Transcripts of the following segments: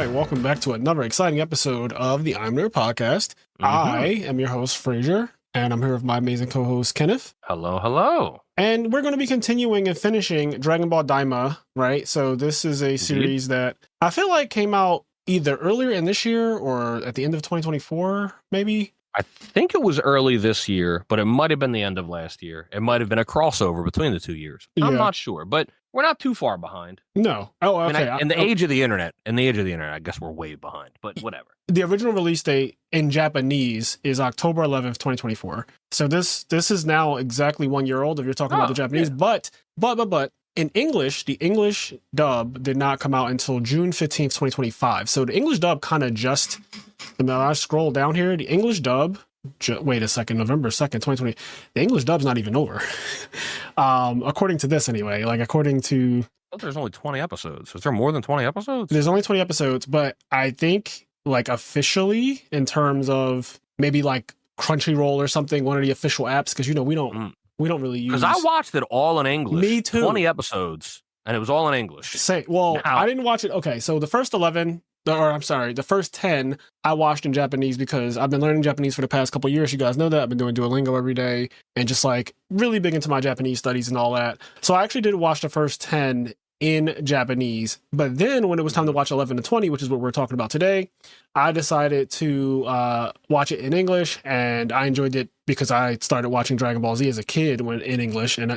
right, welcome back to another exciting episode of the IMNerd podcast. I am your host, Frazier, and I'm here with my amazing co-host, Kenneth. Hello, hello. And we're going to be continuing and finishing DragonBall Daima, right? So this is a series that I feel like came out either earlier in this year or at the end of 2024, maybe? I think it was early this year, but it might have been the end of last year. It might have been a crossover between the 2 years. I'm not sure, but we're not too far behind. No. Oh, okay. In the age of the internet, I guess we're way behind, but whatever. The original release date in Japanese is October 11th, 2024. So this is now exactly 1 year old if you're talking about the Japanese. Yeah. But in English, the English dub did not come out until June 15th, 2025. So the English dub kind of just, and I scroll down here, the English dub, wait a second, November 2nd, 2020, the English dub's not even over. According to this anyway, like according to... I thought there's only 20 episodes. Is there more than 20 episodes? There's only 20 episodes, but I think like officially in terms of maybe like Crunchyroll or something, one of the official apps, because we don't really use... Because I watched it all in English. Me too. 20 episodes, and it was all in English. I didn't watch it. Okay, so the first 10 I watched in Japanese because I've been learning Japanese for the past couple of years. You guys know that. I've been doing Duolingo every day and just like really big into my Japanese studies and all that. So I actually did watch the first 10 in Japanese. But then when it was time to watch 11 to 20, which is what we're talking about today, I decided to watch it in English, and I enjoyed it because I started watching Dragon Ball Z as a kid when in English, and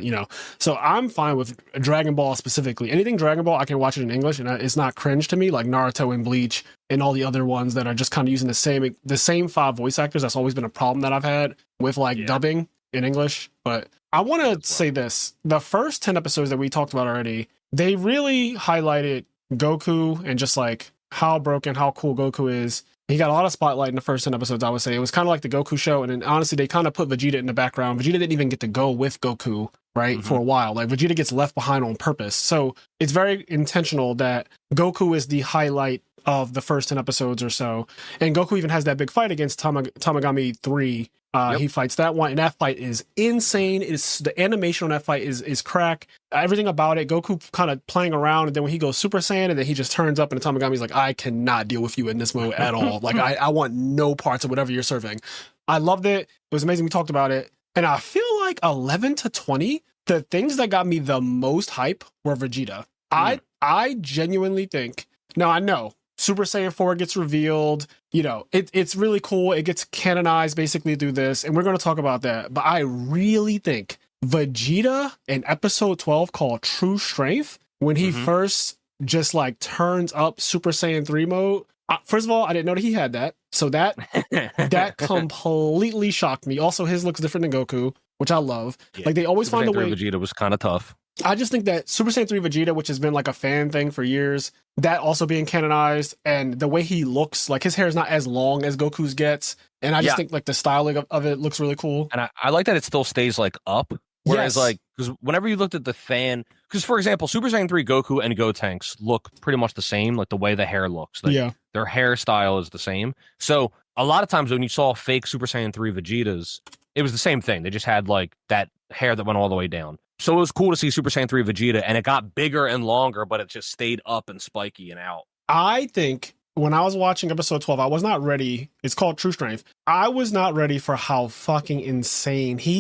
so I'm fine with Dragon Ball specifically. Anything Dragon Ball, I can watch it in English, and it's not cringe to me, like Naruto and Bleach and all the other ones that are just kind of using the same 5 voice actors. That's always been a problem that I've had with dubbing in English. But I want to say this: the first 10 episodes that we talked about already, they really highlighted Goku and just like how broken, how cool Goku is. He got a lot of spotlight in the first 10 episodes, I would say. It was kind of like the Goku show, and then honestly, they kind of put Vegeta in the background. Vegeta didn't even get to go with Goku, right, for a while. Like, Vegeta gets left behind on purpose. So it's very intentional that Goku is the highlight of the first 10 episodes or so. And Goku even has that big fight against Tamagami 3. He fights that one, and that fight is insane. The animation on that fight is crack. Everything about it, Goku kind of playing around, and then when he goes Super Saiyan, and then he just turns up, and the Tamagami's like, I cannot deal with you in this mode at all. Like, I want no parts of whatever you're serving. I loved it. It was amazing. We talked about it. And I feel like 11 to 20, the things that got me the most hype were Vegeta. I genuinely think, now I know, Super Saiyan 4 gets revealed, it's really cool. It gets canonized basically through this, and we're going to talk about that. But I really think Vegeta in episode 12 called True Strength, when he first just like turns up Super Saiyan 3 mode. First of all, I didn't know that he had that. So that completely shocked me. Also, his looks different than Goku, which I love. Yeah, like they always Super find a Saiyan way. 3 Vegeta was kind of tough. I just think that Super Saiyan 3 Vegeta, which has been like a fan thing for years, that also being canonized, and the way he looks, like his hair is not as long as Goku's gets, and I just think like the styling of it looks really cool. And I like that it still stays like up, whereas like, because whenever you looked at the fan, because for example, Super Saiyan 3 Goku and Gotenks look pretty much the same, like the way the hair looks. Like, their hairstyle is the same. So a lot of times when you saw fake Super Saiyan 3 Vegetas, it was the same thing. They just had like that hair that went all the way down. So it was cool to see Super Saiyan 3 Vegeta, and it got bigger and longer, but it just stayed up and spiky and out. I think when I was watching episode 12, I was not ready. It's called True Strength. I was not ready for how fucking insane. He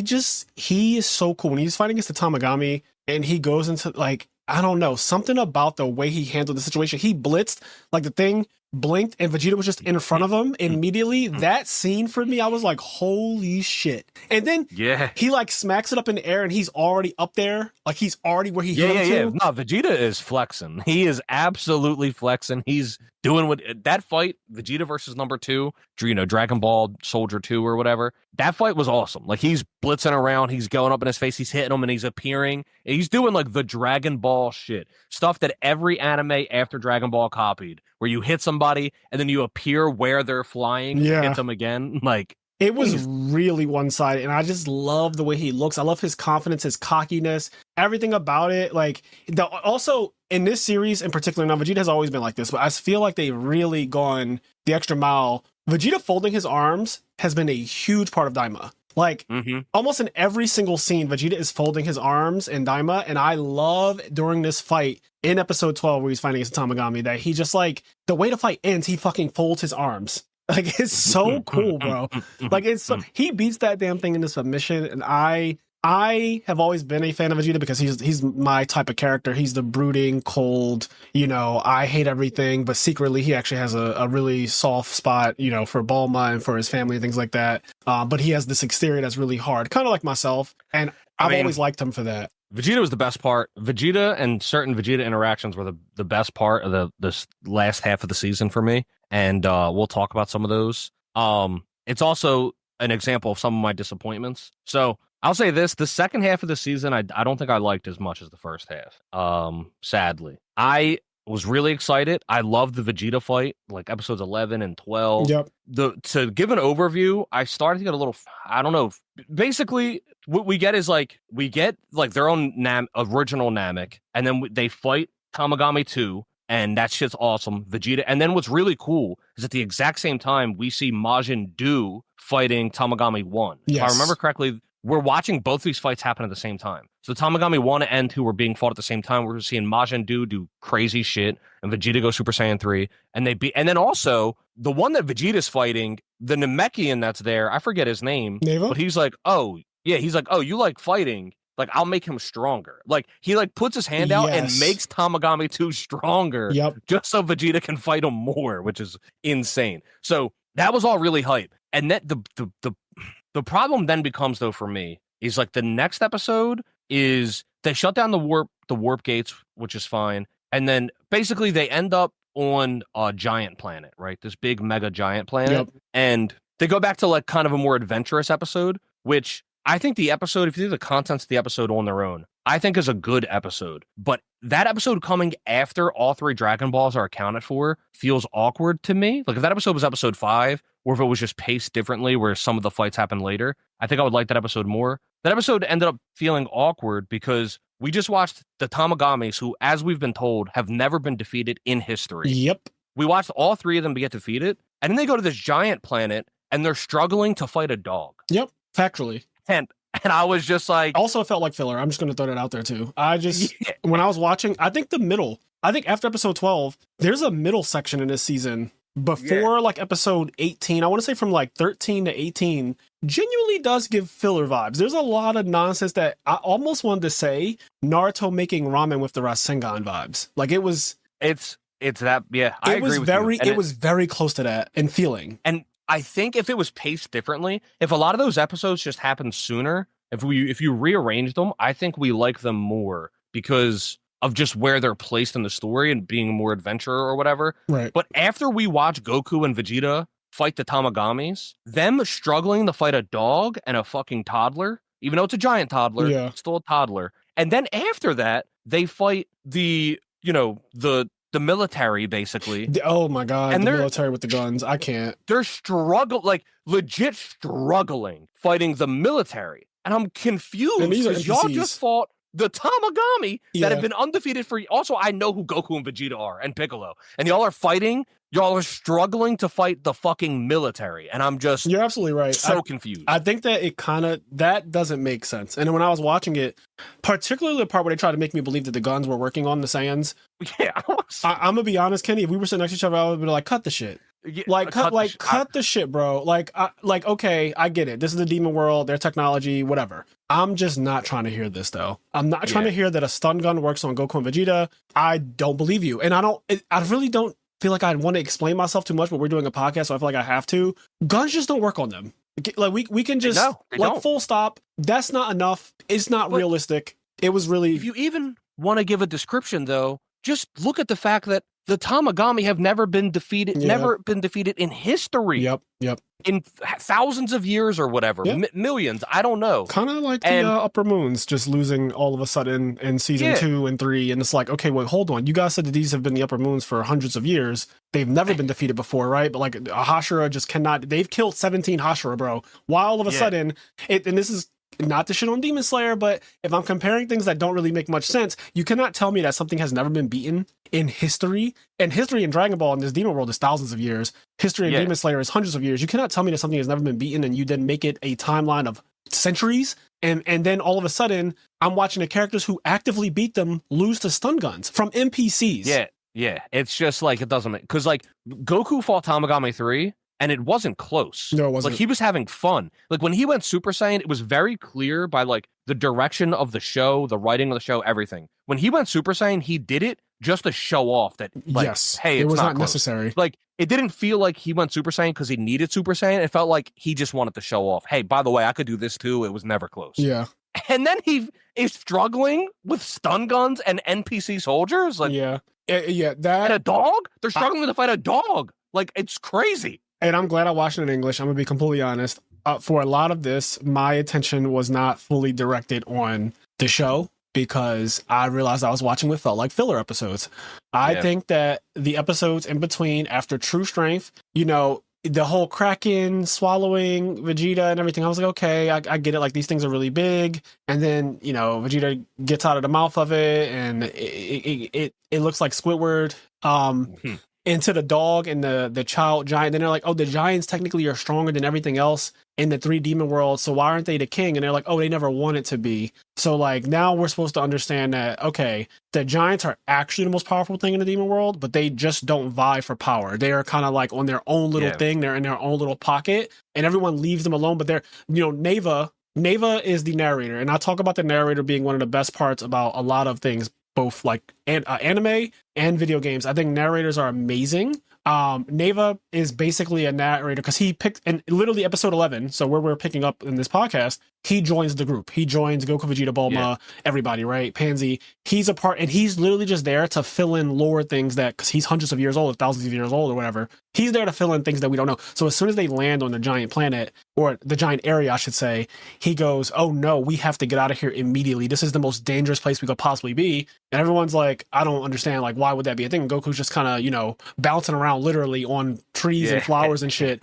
is so cool. When he's fighting against the Tamagami, and he goes into like, I don't know, something about the way he handled the situation. He blitzed, like the thing blinked, and Vegeta was just in front of him immediately. That scene for me, I was like, holy shit. And then he like smacks it up in the air, and he's already up there. Like he's already where he hit him to. No, Vegeta is flexing. He is absolutely flexing. He's doing what that fight, Vegeta versus number 2, Dragon Ball Soldier 2 or whatever. That fight was awesome. Like he's blitzing around, he's going up in his face, he's hitting him, and he's appearing. And he's doing like the Dragon Ball shit. Stuff that every anime after Dragon Ball copied, where you hit somebody and then you appear where they're flying to hit them again. Like it was really one-sided, and I just love the way he looks. I love his confidence, his cockiness, everything about it. Like also in this series in particular, now Vegeta has always been like this, but I feel like they've really gone the extra mile. Vegeta folding his arms has been a huge part of Daima. Like, almost in every single scene, Vegeta is folding his arms in Daima, and I love during this fight in episode 12 where he's fighting against Tamagami that he just, like, the way the fight ends, he fucking folds his arms. Like, it's so cool, bro. Like, he beats that damn thing into submission, and I have always been a fan of Vegeta because he's my type of character. He's the brooding, cold, I hate everything, but secretly he actually has a really soft spot, for Bulma and for his family and things like that. But he has this exterior that's really hard, kind of like myself. And I've always liked him for that. Vegeta was the best part. Vegeta and certain Vegeta interactions were the best part of this last half of the season for me. And we'll talk about some of those. It's also an example of some of my disappointments. So I'll say this, the second half of the season, I don't think I liked as much as the first half, sadly. I was really excited. I loved the Vegeta fight, like episodes 11 and 12. Yep. To give an overview, I started to get a little, I don't know. Basically, what we get is their own original Namek, and then they fight Tamagami 2, and that shit's awesome. Vegeta. And then what's really cool is at the exact same time, we see Majin Buu fighting Tamagami 1. Yes. If I remember correctly, we're watching both these fights happen at the same time. So Tamagami 1 and 2 were being fought at the same time. We're seeing Majin Buu do crazy shit, and Vegeta go Super Saiyan 3. And then also, the one that Vegeta's fighting, the Namekian that's there, I forget his name. Neva? But he's like, oh, you like fighting? Like, I'll make him stronger. Like, he puts his hand out and makes Tamagami 2 stronger. Yep. Just so Vegeta can fight him more, which is insane. So that was all really hype. And that the problem then becomes, though, for me, is the next episode is they shut down the warp gates, which is fine. And then basically they end up on a giant planet, right? This big mega giant planet. Yep. And they go back to kind of a more adventurous episode, which I think the episode, if you do the contents of the episode on their own, I think is a good episode. But that episode coming after all 3 Dragon Balls are accounted for feels awkward to me. Like, if that episode was episode 5, or if it was just paced differently where some of the fights happen later, I think I would like that episode more. That episode ended up feeling awkward because we just watched the Tamagamis, who, as we've been told, have never been defeated in history. Yep. We watched all 3 of them get defeated, and then they go to this giant planet, and they're struggling to fight a dog. Yep, factually. And I was just like... Also, it felt like filler. I'm just going to throw that out there, too. When I was watching, I think after episode 12, there's a middle section in this season before episode 18. I want to say from 13 to 18 genuinely does give filler vibes. There's a lot of nonsense that I almost wanted to say Naruto making ramen with the Rasengan vibes. It's that, yeah. I agree with you. It was very close to that in feeling. And I think if it was paced differently, if a lot of those episodes just happened sooner, if you rearrange them, I think we like them more because of just where they're placed in the story and being more adventure or whatever. Right. But after we watch Goku and Vegeta fight the Tamagamis, them struggling to fight a dog and a fucking toddler, even though it's a giant toddler, it's still a toddler. And then after that, they fight the military, basically. Oh my God, and the military with the guns. I can't. They're legit struggling, fighting the military. And I'm confused because y'all just fought the Tamagami that have been undefeated for... Also, I know who Goku and Vegeta are, and Piccolo. And y'all are fighting... Y'all are struggling to fight the fucking military. And I'm just... You're absolutely right. So confused. I think that that doesn't make sense. And when I was watching it, particularly the part where they tried to make me believe that the guns were working on the Saiyans. Yeah. I'm going to be honest, Kenny, if we were sitting next to each other, I would be like, cut the shit. Yeah, cut the shit, bro. Okay, I get it. This is the demon world, their technology, whatever. I'm just not trying to hear this, though. I'm not trying to hear that a stun gun works on Goku and Vegeta. I don't believe you. And I really don't feel like I want to explain myself too much, but we're doing a podcast, so I feel like I have to. Guns just don't work on them. Like, we can just, full stop. That's not enough. It's not realistic. It was really... If you even want to give a description, though, just look at the fact that the Tamagami have never been defeated in history. Yep. In thousands of years or whatever, millions, I don't know. Kind of like the Upper Moons just losing all of a sudden in season 2 and 3, and it's like, okay, wait, hold on. You guys said that these have been the Upper Moons for hundreds of years. They've never been defeated before, right? But a Hashira just cannot. They've killed 17 Hashira, bro. Why all of a sudden, and this is not to shit on Demon Slayer, but if I'm comparing things that don't really make much sense, you cannot tell me that something has never been beaten in history. And history in Dragon Ball in this Demon world is thousands of years. History in Demon Slayer is hundreds of years. You cannot tell me that something has never been beaten and you then make it a timeline of centuries. And then all of a sudden, I'm watching the characters who actively beat them lose to stun guns from NPCs. Yeah. It's just like, it doesn't make, because like Goku fought Tamagami 3. And it wasn't close. No, it wasn't. Like, he was having fun. Like, when he went Super Saiyan, it was very clear by, like, the direction of the show, the writing of the show, everything. When he went Super Saiyan, he did it just to show off that, like, hey, it was not close. Necessary. Like, it didn't feel like he went Super Saiyan because he needed Super Saiyan. It felt like he just wanted to show off, hey, by the way, I could do this too. It was never close. Yeah. And then he is struggling with stun guns and NPC soldiers. Like, that. And a dog? They're struggling to fight a dog. Like, it's crazy. And I'm glad I watched it in English. I'm going to be completely honest. For a lot of this, my attention was not fully directed on the show because I realized I was watching what felt like filler episodes. I think that the episodes in between after True Strength, you know, the whole Kraken swallowing Vegeta and everything, I was like, okay, I get it. Like, these things are really big. And then, you know, Vegeta gets out of the mouth of it and it looks like Squidward. Into the dog and the child giant. Then they're like, oh, the giants technically are stronger than everything else in the 3 demon world. So why aren't they the king? And they're like, oh, they never wanted to be. So like now we're supposed to understand that, okay, the giants are actually the most powerful thing in the demon world, but they just don't vie for power. They are kind of like on their own little thing. They're in their own little pocket and everyone leaves them alone. But they're, you know, Neva is the narrator. And I talk about the narrator being one of the best parts about a lot of things, both like anime and video games. I think narrators are amazing. Neva is basically a narrator because he picked, and literally episode 11, so where we're picking up in this podcast, he joins the group. He joins Goku, Vegeta, Bulma, everybody, right? Pansy. He's a part, and he's literally just there to fill in lore things that, because he's hundreds of years old, thousands of years old or whatever. He's there to fill in things that we don't know. So as soon as they land on the giant planet, or the giant area, I should say, he goes, oh no, we have to get out of here immediately. This is the most dangerous place we could possibly be. And everyone's like, I don't understand, like, why would that be a thing? And Goku's just kind of, you know, bouncing around literally on trees and flowers and shit.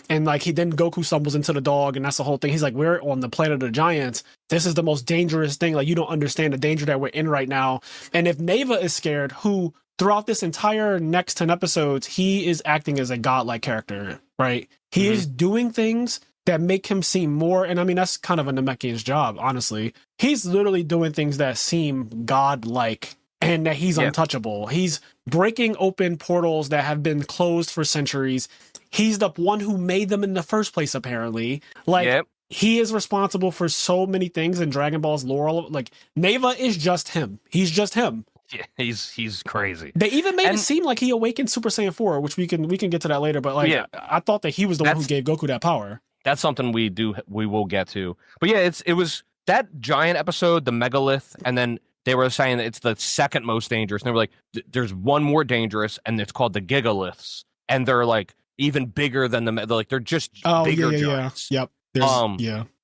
And like then Goku stumbles into the dog, and that's the whole thing. He's like, we're on the planet of the giants. This is the most dangerous thing. Like, you don't understand the danger that we're in right now. And if Neva is scared, who throughout this entire next 10 episodes, he is acting as a godlike character, right? He is doing things that make him seem more, and I mean, that's kind of a Namekian's job, honestly. He's literally doing things that seem godlike and that he's untouchable. He's breaking open portals that have been closed for centuries. He's the one who made them in the first place, apparently. Like, he is responsible for so many things in Dragon Ball's lore. Like, Neva is just him. He's just him. Yeah, he's crazy. They even made it seem like he awakened Super Saiyan 4, which we can get to that later. But like, I thought that he was the one who gave Goku that power. That's something we will get to. But yeah, it was that giant episode, the megalith, and then they were saying that it's the second most dangerous. And they were like, there's one more dangerous, and it's called the gigaliths, and they're like even bigger than they're just bigger giants. Yep.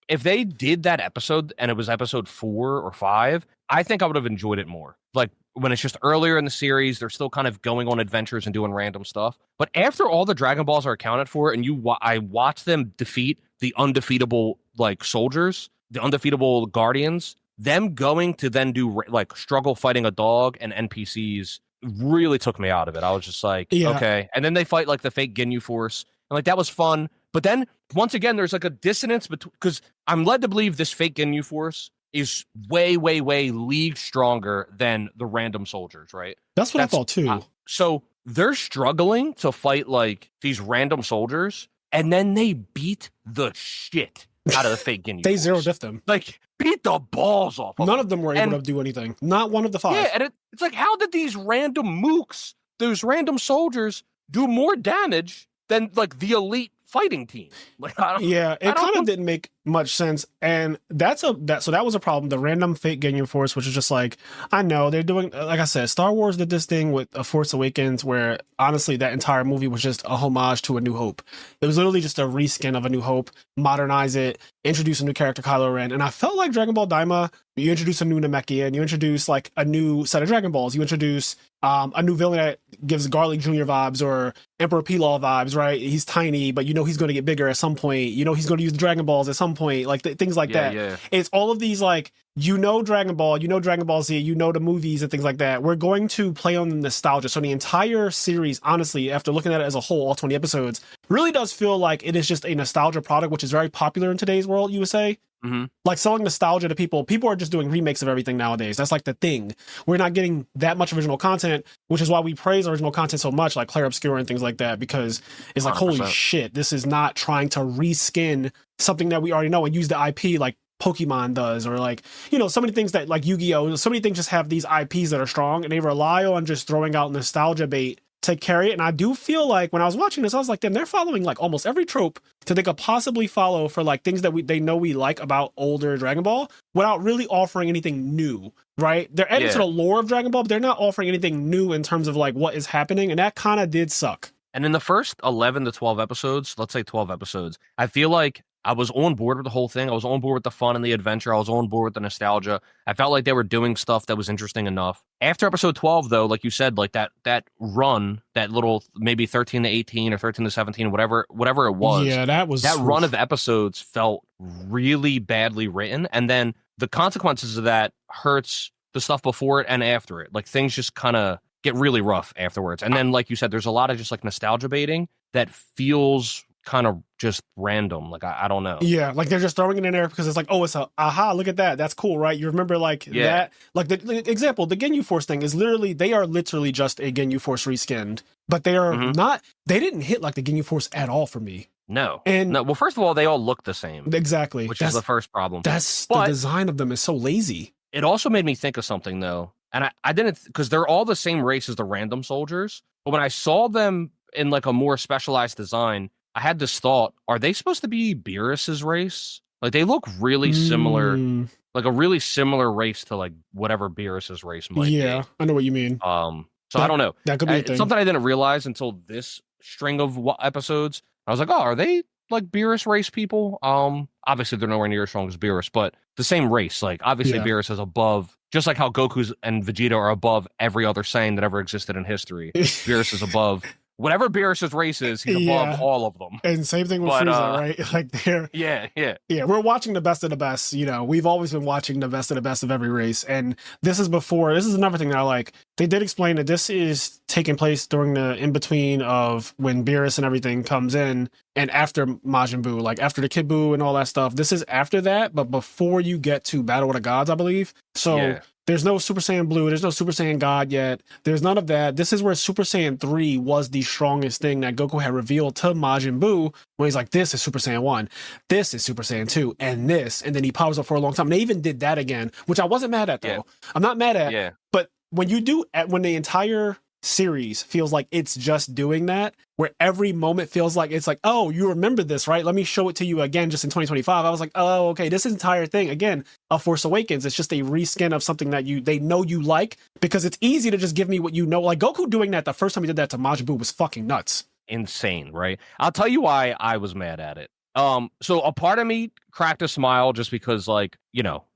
If they did that episode and it was episode 4 or 5, I think I would have enjoyed it more. Like, when it's just earlier in the series, they're still kind of going on adventures and doing random stuff. But after all the Dragon Balls are accounted for, and I watch them defeat the undefeatable like soldiers, the undefeatable guardians, them going to then do like struggle fighting a dog and NPCs really took me out of it. I was just like, okay. And then they fight like the fake Ginyu Force, and like that was fun. But then once again, there's like a dissonance between, because I'm led to believe this fake Ginyu Force is way, way, way league stronger than the random soldiers, right? That's what I thought too. So they're struggling to fight like these random soldiers, and then they beat the shit out of the fake Ginyu They Force. zero diff them. Like, beat the balls off of None of them were able to do anything. Not one of the 5. Yeah, and it's like, how did these random mooks, those random soldiers, do more damage than like the elite fighting team? Like, it kind of didn't make much sense, and so that was a problem. The random fake Ginyu Force, which is just like, I know they're doing, like I said, Star Wars did this thing with A Force Awakens, where honestly that entire movie was just a homage to A New Hope. It was literally just a reskin of A New Hope, modernize it, introduce a new character, Kylo Ren, and I felt like Dragon Ball Daima, you introduce a new Namekian, you introduce like a new set of Dragon Balls, you introduce a new villain that gives Garlic Jr. vibes or Emperor Pilaf vibes, right? He's tiny, but you know he's going to get bigger at some point. You know he's going to use the Dragon Balls at some some point, like things like that. Yeah. It's all of these like, Dragon Ball, Dragon Ball Z, the movies and things like that. We're going to play on the nostalgia. So the entire series, honestly, after looking at it as a whole, all 20 episodes, really does feel like it is just a nostalgia product, which is very popular in today's world, you would say. Mm-hmm. Like selling nostalgia to people. People are just doing remakes of everything nowadays. That's like the thing. We're not getting that much original content, which is why we praise original content so much, like Claire Obscura and things like that, because it's like, 100%. Holy shit, this is not trying to reskin something that we already know and use the IP like Pokemon does, or like, so many things that like Yu-Gi-Oh! So many things just have these IPs that are strong, and they rely on just throwing out nostalgia bait to carry it. And I do feel like when I was watching this, I was like, damn, they're following like almost every trope that they could possibly follow for like things that they know we like about older Dragon Ball without really offering anything new, right? They're adding to the lore of Dragon Ball, but they're not offering anything new in terms of like what is happening. And that kind of did suck. And in the first 11 to 12 episodes, let's say 12 episodes, I feel like I was on board with the whole thing. I was on board with the fun and the adventure. I was on board with the nostalgia. I felt like they were doing stuff that was interesting enough. After episode 12, though, like you said, like that run, that little maybe 13 to 18 or 13 to 17, whatever it was. Yeah, that run of episodes felt really badly written. And then the consequences of that hurts the stuff before it and after it. Like things just kind of get really rough afterwards. And then, like you said, there's a lot of just like nostalgia baiting that feels kind of just random. Like I don't know. Yeah, like they're just throwing it in there because it's like, oh, it's a aha, look at that, that's cool, right? You remember like that, like the example, the Ginyu Force thing is they are literally just a Ginyu Force reskinned, but they are not. They didn't hit like the Ginyu Force at all for me. No. Well, first of all, they all look the same. Exactly, which is the first problem. The design of them is so lazy. It also made me think of something though, and I didn't, because they're all the same race as the random soldiers. But when I saw them in like a more specialized design, I had this thought, are they supposed to be Beerus's race? Like they look really similar, like a really similar race to like whatever Beerus's race might be. Yeah, I know what you mean. So I don't know. That could be a thing. Something I didn't realize until this string of episodes. I was like, oh, are they like Beerus race people? Obviously they're nowhere near as strong as Beerus, but the same race. Like obviously Beerus is above, just like how Goku's and Vegeta are above every other Saiyan that ever existed in history. Beerus is above whatever Beerus's race is, he's above all of them. And same thing with Frieza, right? Like they're we're watching the best of the best. We've always been watching the best of the best of every race, and this is another thing that I like. They did explain that this is taking place during the in between of when Beerus and everything comes in, and after Majin Buu, like after the Kid Buu and all that stuff. This is after that, but before you get to Battle of the Gods, I believe. So. There's no Super Saiyan Blue. There's no Super Saiyan God yet. There's none of that. This is where Super Saiyan 3 was the strongest thing that Goku had revealed to Majin Buu when he's like, this is Super Saiyan 1. This is Super Saiyan 2. And this. And then he powers up for a long time. And they even did that again, which I wasn't mad at, though. Yeah. I'm not mad at. Yeah. But when when the entire series feels like it's just doing that, where every moment feels like it's like, oh, you remember this, right? Let me show it to you again just in 2025. I was like, oh, okay, this entire thing, again, A Force Awakens, it's just a reskin of something that they know you like, because it's easy to just give me what you know. Like Goku doing that the first time he did that to Majin Buu was fucking nuts. Insane, right? I'll tell you why I was mad at it. So a part of me cracked a smile just because, like,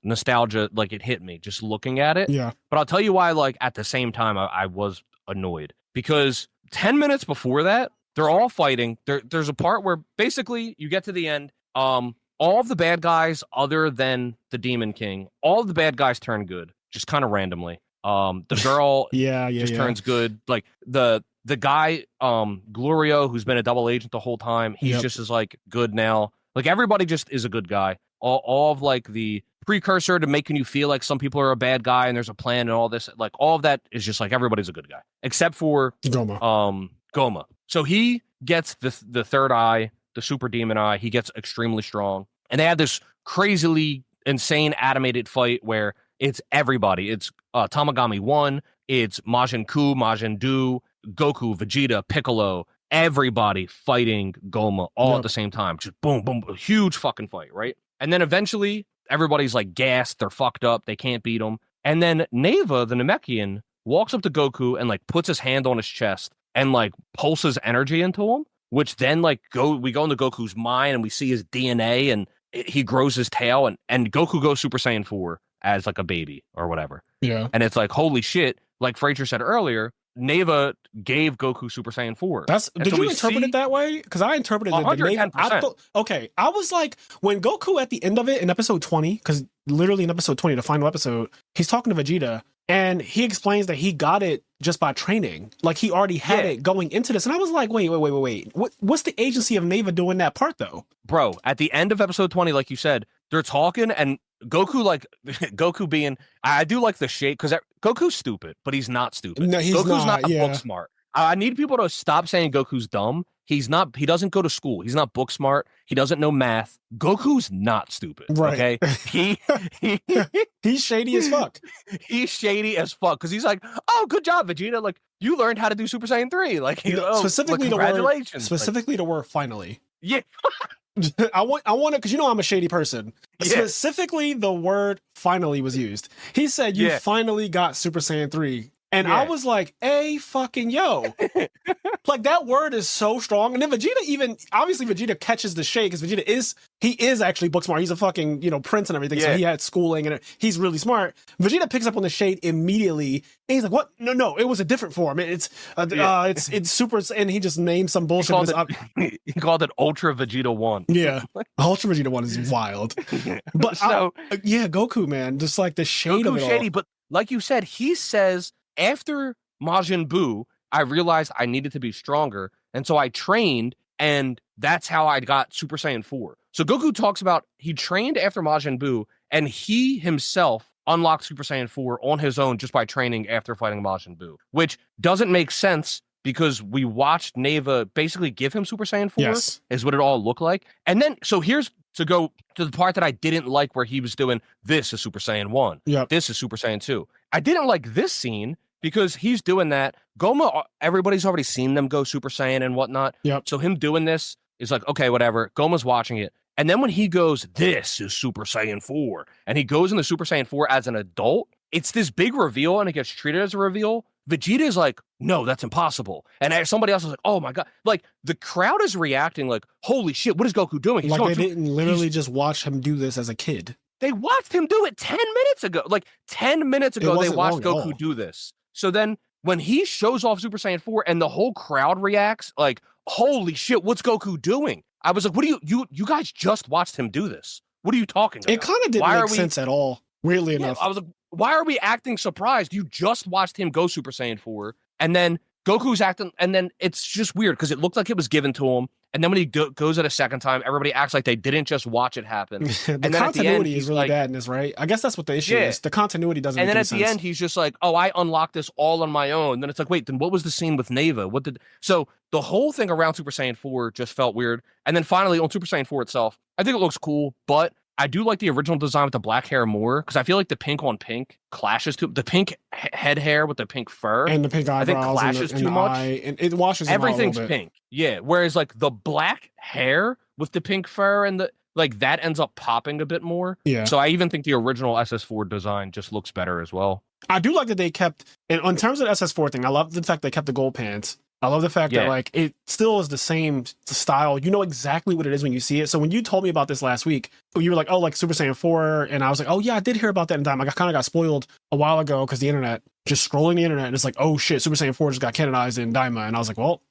nostalgia, like it hit me just looking at it. Yeah. But I'll tell you why, like, at the same time, I was annoyed, because 10 minutes before that, they're all fighting. There's a part where basically you get to the end. All of the bad guys, other than the Demon King, all of the bad guys turn good, just kind of randomly. The girl turns good. Like the guy, Glorio, who's been a double agent the whole time, he's just as like good now. Like everybody just is a good guy. All of like the precursor to making you feel like some people are a bad guy and there's a plan and all this, like all of that is just like everybody's a good guy except for Goma. So he gets the third eye, the super demon eye. He gets extremely strong, and they have this crazily insane animated fight where it's everybody. It's Tamagami 1, it's Majin Ku, Majin Du, Goku, Vegeta, Piccolo, everybody fighting Goma all at the same time. Just boom, boom, a huge fucking fight, right? And then eventually everybody's like gassed, they're fucked up, they can't beat him. And then Neva, the Namekian, walks up to Goku and like puts his hand on his chest and like pulses energy into him, which then like we go into Goku's mind and we see his DNA and he grows his tail and Goku goes Super Saiyan 4 as like a baby or whatever. Yeah. And it's like, holy shit, like Frazier said earlier, Neva gave Goku Super Saiyan 4. Did you interpret it that way? Because I interpreted it. 110%. I was like, when Goku at the end of it in episode 20, because literally in episode 20, the final episode, he's talking to Vegeta, and he explains that he got it just by training. Like, he already had it going into this. And I was like, wait. What's the agency of Neva doing that part, though? Bro, at the end of episode 20, like you said, they're talking, and Goku being, I do like the shade, because Goku's stupid, but he's not stupid. No, Goku's not book smart. I need people to stop saying Goku's dumb. He's not. He doesn't go to school. He's not book smart. He doesn't know math. Goku's not stupid. Right. Okay. He's shady as fuck. He's shady as fuck because he's like, oh, good job, Vegeta. Like, you learned how to do Super Saiyan 3. Like, specifically congratulations. Specifically the word finally. Yeah. I want to, because I'm a shady person. Yeah. Specifically, the word finally was used. He said, you finally got Super Saiyan 3. And I was like, hey, fucking yo. Like, that word is so strong. And then Vegeta catches the shade, because Vegeta is actually book smart. He's a fucking, prince and everything. So he had schooling and he's really smart. Vegeta picks up on the shade immediately. And he's like, what? No, it was a different form. It's super. And he just named some bullshit. He called it Ultra Vegeta 1. Yeah. Ultra Vegeta 1 is wild. But Goku, man, just like the shade of it all. Shady, but like you said, he says, after Majin Buu, I realized I needed to be stronger, and so I trained, and that's how I got Super Saiyan 4. So Goku talks about he trained after Majin Buu, and he himself unlocked Super Saiyan 4 on his own just by training after fighting Majin Buu, which doesn't make sense because we watched Neva basically give him Super Saiyan 4, is what it all looked like. And then, so here's to go to the part that I didn't like, where he was doing, this is Super Saiyan 1, this is Super Saiyan 2. I didn't like this scene, because he's doing that. Goma, everybody's already seen them go Super Saiyan and whatnot. Yep. So him doing this is like, okay, whatever. Goma's watching it. And then when he goes, this is Super Saiyan 4, and he goes into Super Saiyan 4 as an adult, it's this big reveal, and it gets treated as a reveal. Vegeta is like, no, that's impossible. And somebody else is like, oh my God. Like, the crowd is reacting like, holy shit, what is Goku doing? He's like, they didn't literally just watch him do this as a kid. They watched him do it 10 minutes ago. Like, 10 minutes ago, they watched Goku do this. So then when he shows off Super Saiyan 4 and the whole crowd reacts like, holy shit, what's Goku doing? I was like, what do you guys just watched him do this? What are you talking about? It kind of didn't make sense at all, weirdly enough. I was like, why are we acting surprised? You just watched him go Super Saiyan 4, and then Goku's acting, and then it's just weird because it looked like it was given to him. And then when he goes it a second time, everybody acts like they didn't just watch it happen. The continuity is really bad in this, right? I guess that's what the issue is. The continuity doesn't make sense. And then at the end, he's just like, oh, I unlocked this all on my own. Then it's like, wait, then what was the scene with Neva? So the whole thing around Super Saiyan 4 just felt weird. And then finally on Super Saiyan 4 itself, I think it looks cool, but I do like the original design with the black hair more, because I feel like the pink on pink clashes too. The pink head hair with the pink fur and the pink eyebrows, I think clashes too much. And it washes everything's pink. Yeah, whereas like the black hair with the pink fur and the that ends up popping a bit more. Yeah. So I even think the original SS4 design just looks better as well. I do like that they kept, and in terms of the SS4 thing, I love the fact they kept the gold pants. I love the fact that like it still is the same style. You know exactly what it is when you see it. So when you told me about this last week, you were like, oh, like Super Saiyan 4. And I was like, oh yeah, I did hear about that in time. I kind of got spoiled a while ago because the internet, just scrolling the internet, and it's like, oh shit, Super Saiyan 4 just got canonized in Daima. And I was like, well,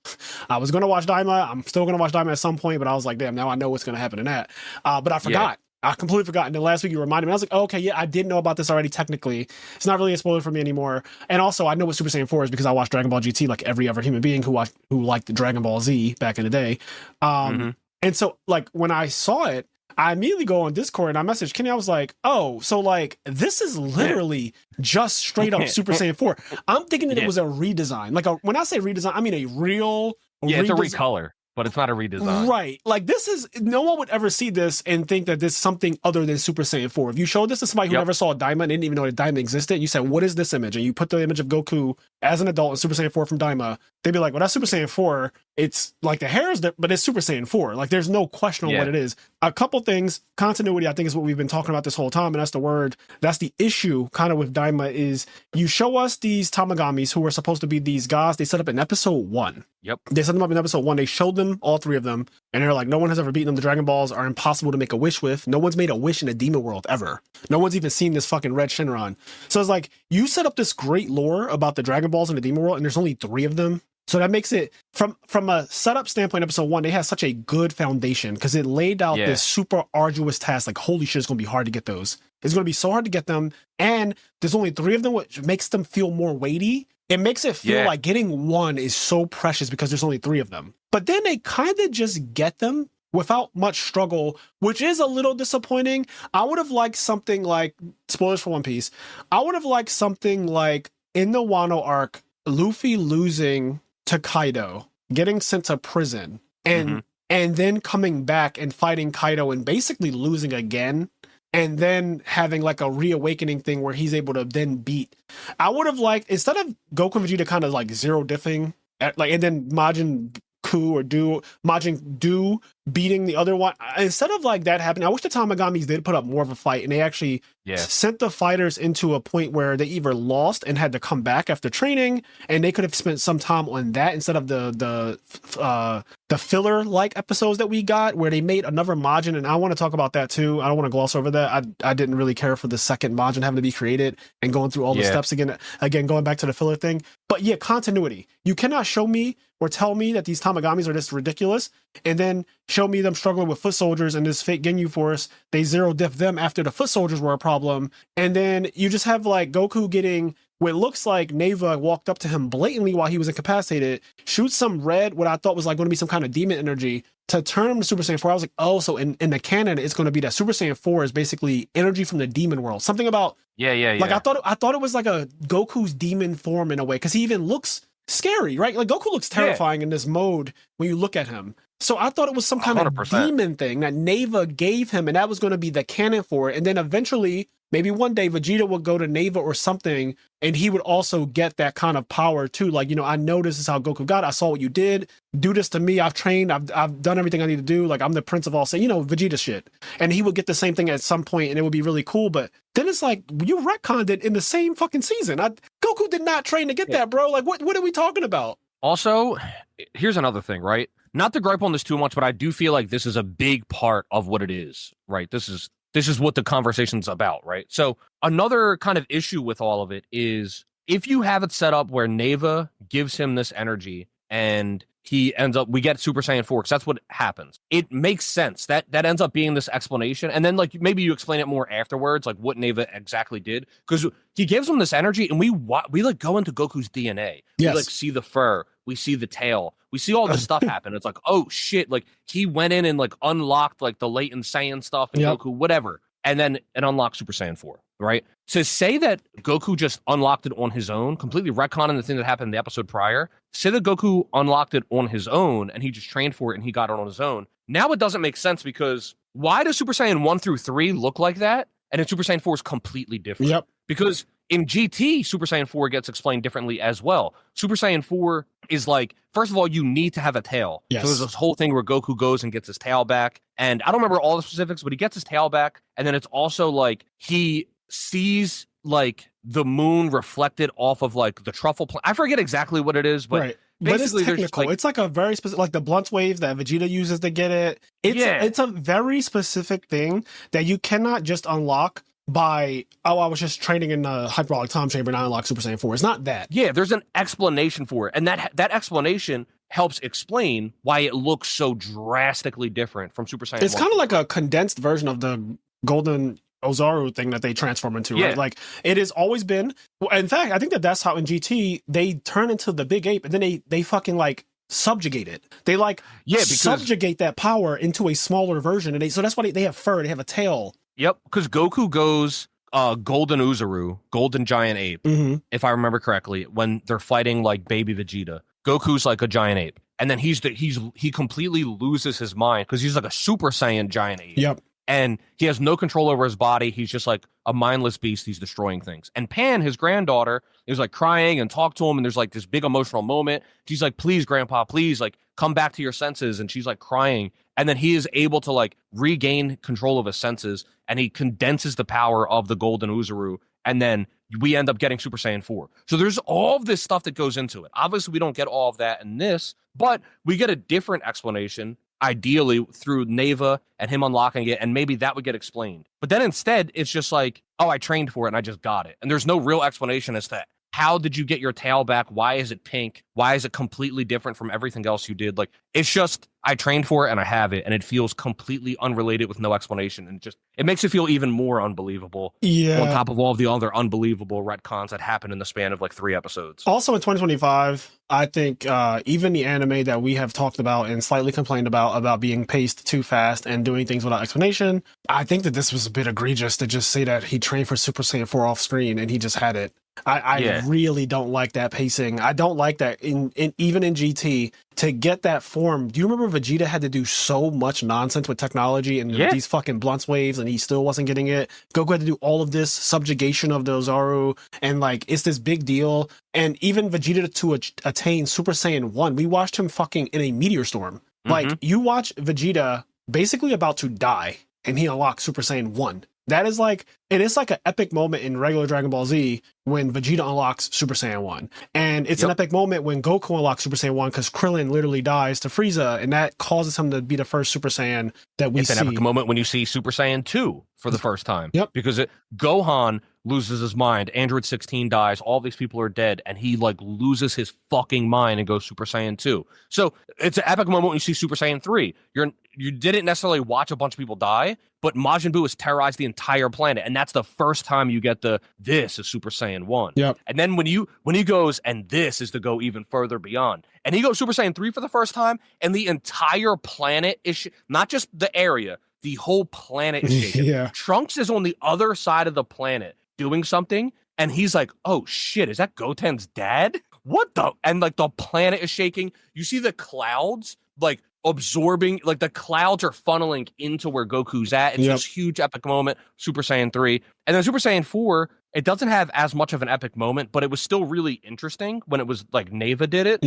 I was going to watch Daima. I'm still going to watch Daima at some point, but I was like, damn, now I know what's going to happen in that. But I forgot. I completely forgot. And then last week you reminded me. I was like, oh, okay, yeah, I did know about this already technically. It's not really a spoiler for me anymore. And also, I know what Super Saiyan 4 is because I watched Dragon Ball GT like every other human being who liked the Dragon Ball Z back in the day. And so, like, when I saw it, I immediately go on Discord and I messaged Kenny. I was like, oh, so like this is literally just straight up Super Saiyan 4. I'm thinking that it was a redesign. Like when I say redesign, I mean a real it's a recolor. But it's not a redesign. Right. Like this is, no one would ever see this and think that this is something other than Super Saiyan 4. If you showed this to somebody who never saw Daima and didn't even know that Daima existed, and you said, what is this image? And you put the image of Goku as an adult in Super Saiyan 4 from Daima, they'd be like, well, that's Super Saiyan 4. It's like the hair is there, but it's Super Saiyan 4. Like there's no question on what it is. A couple things, continuity, I think is what we've been talking about this whole time. And that's the issue kind of with Daima is you show us these Tamagamis who are supposed to be these gods they set up in episode 1. Yep. They set them up in episode 1. They showed them all 3 of them, and they're like, no one has ever beaten them. The Dragon Balls are impossible to make a wish with. No one's made a wish in the demon world ever. No one's even seen this fucking red Shenron. So it's like, you set up this great lore about the Dragon Balls in the demon world, and there's only 3 of them. So that makes it, from a setup standpoint, episode 1, they had such a good foundation because it laid out this super arduous task. Like, holy shit, it's going to be hard to get those. It's going to be so hard to get them. And there's only 3 of them, which makes them feel more weighty. It makes it feel like getting 1 is so precious because there's only 3 of them. But then they kind of just get them without much struggle, which is a little disappointing. I would have liked something like, spoilers for One Piece, I would have liked something like in the Wano arc, Luffy losing to Kaido, getting sent to prison, and then coming back and fighting Kaido and basically losing again, and then having like a reawakening thing where he's able to then beat. I would have liked, instead of Goku and Vegeta kind of like zero diffing, and then Majin Do beating the other one, instead of like that happening, I wish the Tamagamis did put up more of a fight and they actually sent the fighters into a point where they either lost and had to come back after training, and they could have spent some time on that instead of the filler like episodes that we got where they made another Majin. And I want to talk about that too. I don't want to gloss over that. I didn't really care for the second Majin having to be created and going through all the steps again going back to the filler thing. But yeah, continuity. You cannot show me or tell me that these Tamagamis are just ridiculous and then show me them struggling with foot soldiers and this fake Ginyu Force. They zero diff them after the foot soldiers were a problem. And then you just have like Goku getting what looks like Neva walked up to him blatantly while he was incapacitated, shoots some red, what I thought was like going to be some kind of demon energy, to turn him to Super Saiyan 4. I was like, oh, so in the canon, it's going to be that Super Saiyan 4 is basically energy from the demon world. Something about like I thought it was like a Goku's demon form in a way, because he even looks scary, right? Like Goku looks terrifying in this mode when you look at him. So I thought it was some kind 100%. Of demon thing that Neva gave him, and that was going to be the canon for it. And then eventually, maybe one day, Vegeta would go to Neva or something, and he would also get that kind of power too. Like, you know, I know this is how Goku got it. I saw what you did. Do this to me. I've trained. I've done everything I need to do. Like, I'm the prince of all Saiyans, you know, Vegeta shit. And he would get the same thing at some point, and it would be really cool. But then it's like, you retconned it in the same fucking season. Goku did not train to get that, bro. Like, what are we talking about? Also, here's another thing, right? Not to gripe on this too much, but I do feel like this is a big part of what it is, right? This is what the conversation's about, right? So another kind of issue with all of it is if you have it set up where Neva gives him this energy and we get Super Saiyan 4, because that's what happens. It makes sense. That ends up being this explanation. And then like maybe you explain it more afterwards, like what Neva exactly did. Because he gives him this energy and we like go into Goku's DNA. Yes. We like see the fur. We see the tail. We see all this stuff happen. It's like, oh shit, like he went in and like unlocked like the latent Saiyan stuff and Goku, whatever. And then it unlocked Super Saiyan 4, right? To say that Goku just unlocked it on his own, completely retconning the thing that happened in the episode prior, say that Goku unlocked it on his own and he just trained for it and he got it on his own. Now it doesn't make sense, because why does Super Saiyan 1 through 3 look like that? And then Super Saiyan 4 is completely different. Yep. Because in GT, Super Saiyan 4 gets explained differently as well. Super Saiyan 4 is like, first of all, you need to have a tail. Yes. So there's this whole thing where Goku goes and gets his tail back. And I don't remember all the specifics, but he gets his tail back. And then it's also like he sees like the moon reflected off of like the truffle plant. I forget exactly what it is, but right. But it's technical. It's like a very specific, like the blunt wave that Vegeta uses to get it. It's a very specific thing that you cannot just unlock by, oh, I was just training in the hyperbolic time chamber and I unlocked Super Saiyan 4. It's not that. Yeah, there's an explanation for it. And that explanation helps explain why it looks so drastically different from Super Saiyan 1. It's kind of like a condensed version of the Golden Ozaru thing that they transform into, right? Like, it has always been. In fact, I think that's how in GT they turn into the big ape and then they fucking like subjugate it. They like subjugate that power into a smaller version. And so that's why they have fur, they have a tail. Yep, because Goku goes Golden Uzaru, Golden Giant Ape, if I remember correctly, when they're fighting like baby Vegeta. Goku's like a giant ape. And then he completely loses his mind because he's like a Super Saiyan giant ape. Yep. And he has no control over his body. He's just like a mindless beast. He's destroying things. And Pan, his granddaughter, is like crying and talk to him. And there's like this big emotional moment. She's like, please, Grandpa, please, like, come back to your senses, and she's like crying, and then he is able to like regain control of his senses, and he condenses the power of the golden Uzuru, and then we end up getting Super Saiyan 4. So there's all of this stuff that goes into it. Obviously, we don't get all of that in this, but we get a different explanation, ideally through Neva and him unlocking it, and maybe that would get explained. But then instead, it's just like, oh, I trained for it and I just got it. And there's no real explanation as to how did you get your tail back? Why is it pink? Why is it completely different from everything else you did? Like, it's just, I trained for it and I have it, and it feels completely unrelated with no explanation. And it makes it feel even more unbelievable. Yeah. On top of all of the other unbelievable retcons that happened in the span of like 3 episodes. Also in 2025, I think even the anime that we have talked about and slightly complained about being paced too fast and doing things without explanation, I think that this was a bit egregious to just say that he trained for Super Saiyan 4 off screen and he just had it. I really don't like that pacing. I don't like that even in GT to get that form. Do you remember Vegeta had to do so much nonsense with technology and these fucking blunts waves, and he still wasn't getting it? Goku had to do all of this subjugation of the Ozaru, and like it's this big deal. And even Vegeta to attain Super Saiyan 1, we watched him fucking in a meteor storm. Like you watch Vegeta basically about to die, and he unlocks Super Saiyan 1. That is like, it is like an epic moment in regular Dragon Ball Z when Vegeta unlocks Super Saiyan 1. And it's an epic moment when Goku unlocks Super Saiyan 1 because Krillin literally dies to Frieza, and that causes him to be the first Super Saiyan that we see. It's an epic moment when you see Super Saiyan 2 for the first time. Because Gohan loses his mind, Android 16 dies, all these people are dead, and he like loses his fucking mind and goes Super Saiyan 2. So it's an epic moment when you see Super Saiyan 3. You didn't necessarily watch a bunch of people die, but Majin Buu has terrorized the entire planet, and that's the first time you get this is Super Saiyan 1. And then when he goes, and this is to go even further beyond, and he goes Super Saiyan 3 for the first time, and the entire planet is not just the area, the whole planet is shaking. Trunks is on the other side of the planet doing something, and he's like, oh shit, is that Goten's dad? What the? And like the planet is shaking. You see the clouds like absorbing, like the clouds are funneling into where Goku's at. It's this huge epic moment, Super Saiyan 3. And then Super Saiyan 4, it doesn't have as much of an epic moment, but it was still really interesting when it was like Neva did it.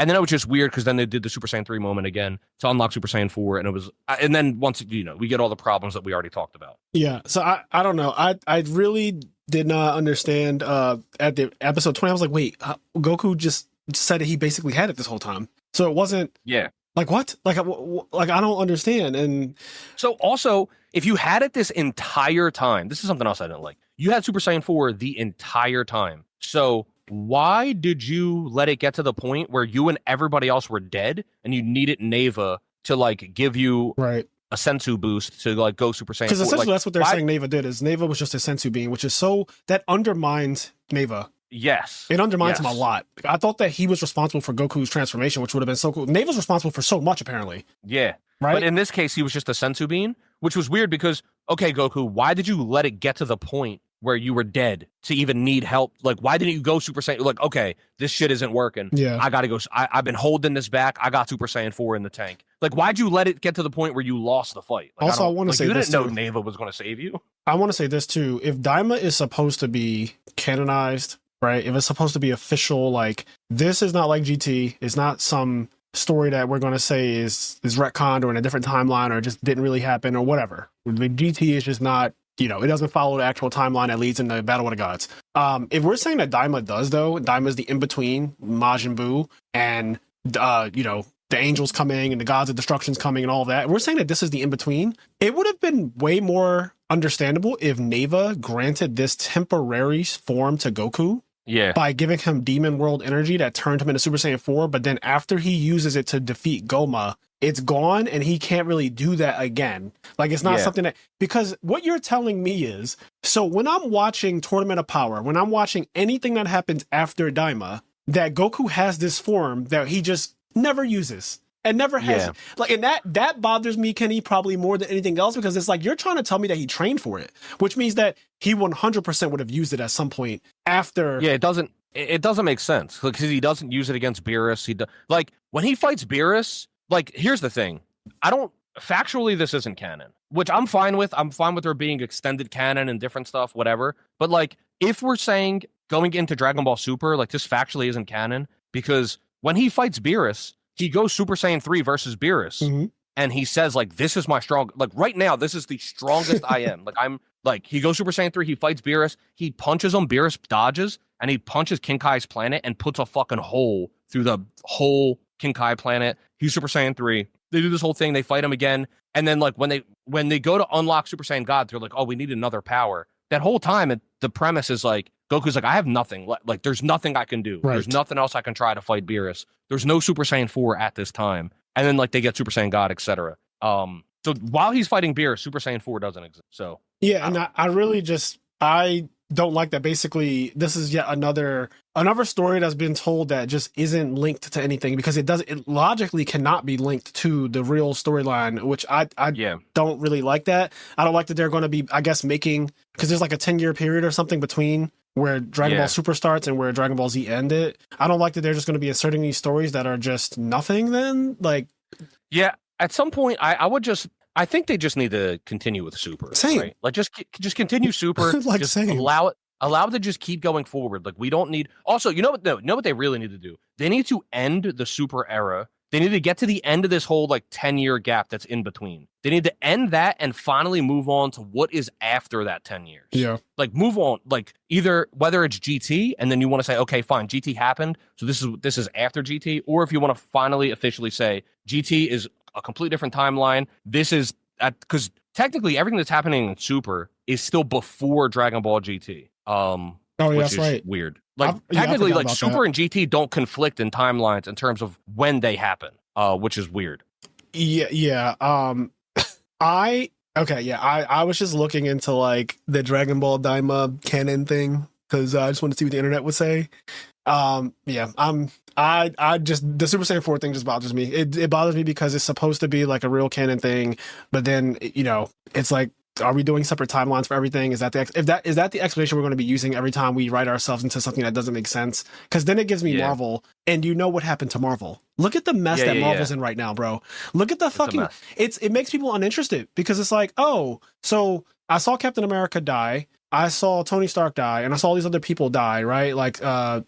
And then it was just weird because then they did the Super Saiyan 3 moment again to unlock Super Saiyan 4, and it was, and then once we get all the problems that we already talked about. So I don't know. I really did not understand at the episode 20. I was like, wait, Goku just said that he basically had it this whole time. So it wasn't. Like what? Like I don't understand. And so also, if you had it this entire time, this is something else I didn't like. You had Super Saiyan 4 the entire time. So why did you let it get to the point where you and everybody else were dead and you needed Neva to like give you a sensu boost to like go Super Saiyan 4? Because essentially that's what they're saying Neva did, is Neva was just a sensu being, which is that undermines Neva. It undermines him a lot. I thought that he was responsible for Goku's transformation, which would have been so cool. Neva's responsible for so much, apparently. Right? But in this case, he was just a sensu being, which was weird because, okay, Goku, why did you let it get to the point where you were dead to even need help? Like, why didn't you go Super Saiyan? Like, okay, this shit isn't working. I gotta go. I've been holding this back. I got Super Saiyan 4 in the tank. Like, why'd you let it get to the point where you lost the fight? Like, also, I want to say you this didn't know Neva was going to save you. I want to say this too. If Daima is supposed to be canonized, right? If it's supposed to be official, like, this is not like GT. It's not some story that we're going to say is retconned or in a different timeline or just didn't really happen or whatever. The GT is just not, it doesn't follow the actual timeline that leads into Battle of the Gods. If we're saying that Daima does, though, Daima is the in-between Majin Buu and, the angels coming and the gods of destruction's coming and all that. If we're saying that this is the in-between, it would have been way more understandable if Neva granted this temporary form to Goku. By giving him Demon World energy that turned him into Super Saiyan 4, but then after he uses it to defeat Goma, it's gone and he can't really do that again. Like, it's not something that, because what you're telling me is, so when I'm watching Tournament of Power, when I'm watching anything that happens after Daima, that Goku has this form that he just never uses. And never has. Like, and that bothers me, Kenny, probably more than anything else, because it's like you're trying to tell me that he trained for it, which means that he 100% would have used it at some point after. It doesn't make sense because he doesn't use it against Beerus. Like when he fights Beerus. Like, here's the thing: factually this isn't canon, which I'm fine with. I'm fine with there being extended canon and different stuff, whatever. But like, if we're saying going into Dragon Ball Super, like this factually isn't canon because when he fights Beerus, he goes Super Saiyan 3 versus Beerus. And he says, like, this is my strong, like, right now, this is the strongest I am. Like, I'm, like, he goes Super Saiyan 3, he fights Beerus, he punches him, Beerus dodges, and he punches King Kai's planet and puts a fucking hole through the whole King Kai planet. He's Super Saiyan 3. They do this whole thing, they fight him again, and then, like, when they go to unlock Super Saiyan God, they're like, oh, we need another power. That whole time, the premise is, like, Goku's like, I have nothing. Like, there's nothing I can do. Right. There's nothing else I can try to fight Beerus. There's no Super Saiyan 4 at this time. And then, like, they get Super Saiyan God, etc. So while he's fighting Beerus, Super Saiyan 4 doesn't exist. So yeah, and I really just, I don't like that. Basically, this is yet another story that's been told that just isn't linked to anything, because it logically cannot be linked to the real storyline, which I don't really like that. I don't like that they're going to be, I guess, making, because there's like a 10-year period or something between where Dragon Ball Super starts and where DragonAll Z ended. I don't like that they're just going to be inserting these stories that are just nothing then. Like, yeah, at some point, I think they just need to continue with Super. Same. Right? Like, just continue Super. Like, just same. allow it to just keep going forward. Like, we don't need, also, you know what they really need to do? They need to end the Super era. They need to get to the end of this whole, like, 10-year gap that's in between. They need to end that and finally move on to what is after that 10 years. Yeah. Like, move on. Like, either whether it's GT and then you want to say, okay, fine, GT happened, so this is after GT, or if you want to finally officially say GT is a completely different timeline. This is because technically everything that's happening in Super is still before Dragon Ball GT. Oh, yeah, that's right. Weird. Like, technically, like, Super and GT don't conflict in timelines in terms of when they happen, which is weird. Yeah. I was just looking into, like, the Dragon Ball Daima canon thing, because I just wanted to see what the internet would say. I just, the Super Saiyan 4 thing just bothers me. It bothers me because it's supposed to be like a real canon thing, but then, you know, it's like, are we doing separate timelines for everything? Is that the explanation we're going to be using every time we write ourselves into something that doesn't make sense? Because then it gives me Marvel, and you know what happened to Marvel. Look at the mess that Marvel's in right now, bro. Look at the fucking, it makes people uninterested, because it's like, oh, so I saw Captain America die, I saw Tony Stark die, and I saw all these other people die, right? Like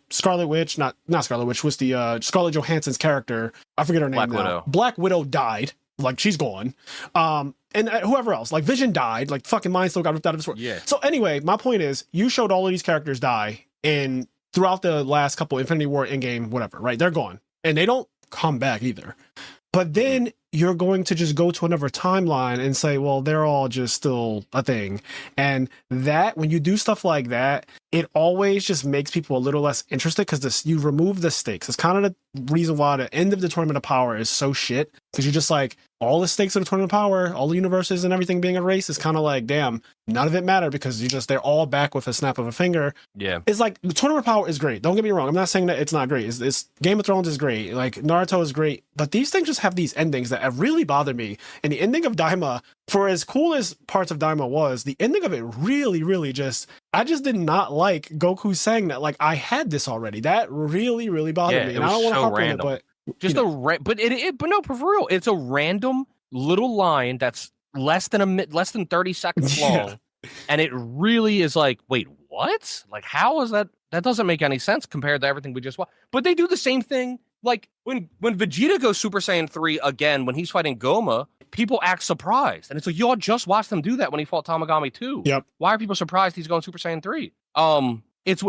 Scarlet Witch, not Scarlet Witch, was the Scarlett Johansson's character. I forget her name now. Widow. Black Widow died. Like, she's gone. And whoever else, like Vision died, like fucking Mind still got ripped out of his sword. Yeah. So anyway, my point is, you showed all of these characters die throughout the last couple, Infinity War, Endgame, whatever, right? They're gone. And they don't come back either. But then you're going to just go to another timeline and say, well, they're all just still a thing. And that, when you do stuff like that, it always just makes people a little less interested, because you remove the stakes. It's kind of the reason why the end of the Tournament of Power is so shit, because you're just like, all the stakes of the Tournament of Power, all the universes and everything being erased, is kind of like, damn, none of it mattered, because they're all back with a snap of a finger. Yeah. It's like, the Tournament of Power is great. Don't get me wrong. I'm not saying that it's not great. It's Game of Thrones is great. Like, Naruto is great. But these things just have these endings that have really bothered me. And the ending of Daima, for as cool as parts of Daima was, the ending of it really, really I just did not like Goku saying that, like, I had this already. That really, really bothered me. And I don't want to harp on it, but just but no, for real, it's a random little line that's less than 30 seconds long, and it really is like, wait, what? Like, how is that? That doesn't make any sense compared to everything we just watched. But they do the same thing, like when Vegeta goes Super Saiyan 3 again, when he's fighting Goma, people act surprised, and it's like, y'all just watched him do that when he fought Tamagami 2. Yep. Why are people surprised he's going Super Saiyan 3? It's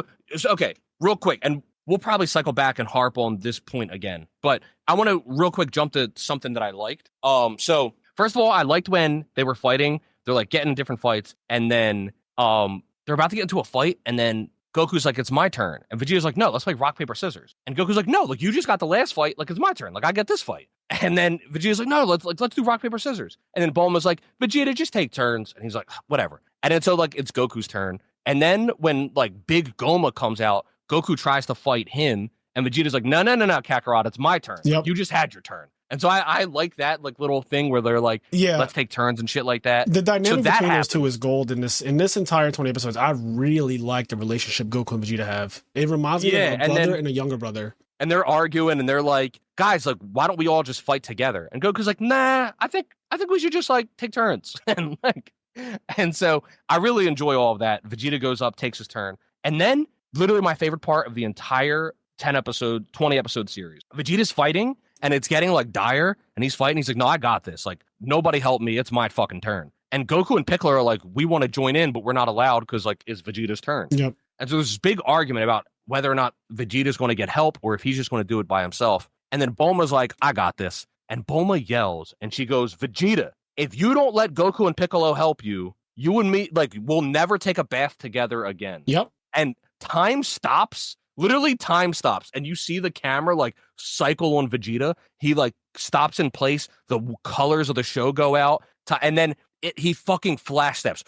okay, real quick, and we'll probably cycle back and harp on this point again, but I want to real quick jump to something that I liked. So first of all, I liked when they were fighting, they're like getting in different fights, and then they're about to get into a fight, and then Goku's like, it's my turn, and Vegeta's like, no, let's play rock, paper, scissors. And Goku's like, no, like, you just got the last fight, like, it's my turn, like, I get this fight. And then Vegeta's like, no, let's do rock, paper, scissors. And then Bulma's like, Vegeta, just take turns. And he's like, whatever. And then so, like, it's Goku's turn. And then when, like, Big Goma comes out, Goku tries to fight him, and Vegeta's like, no, Kakarot, it's my turn. Yep. You just had your turn. And so I like that, like, little thing where they're like, let's take turns and shit like that. The dynamic between those two is gold in this entire 20 episodes. I really like the relationship Goku and Vegeta have. It reminds me of a brother and a younger brother. And they're arguing, and they're like, guys, like, why don't we all just fight together? And Goku's like, nah, I think we should just, like, take turns. And so I really enjoy all of that. Vegeta goes up, takes his turn. And then literally my favorite part of the entire 20 episode series, Vegeta's fighting, and it's getting like dire, and he's fighting. He's like, no, I got this. Like, nobody help me. It's my fucking turn. And Goku and Piccolo are like, we want to join in, but we're not allowed because like it's Vegeta's turn. Yep. And so there's this big argument about whether or not Vegeta's going to get help or if he's just going to do it by himself. And then Bulma's like, I got this. And Bulma yells, and she goes, Vegeta, if you don't let Goku and Piccolo help you, you and me, like, we'll never take a bath together again. Yep. And time stops. Literally time stops, and you see the camera like cycle on Vegeta. He like stops in place. The colors of the show go out, and then he fucking flash steps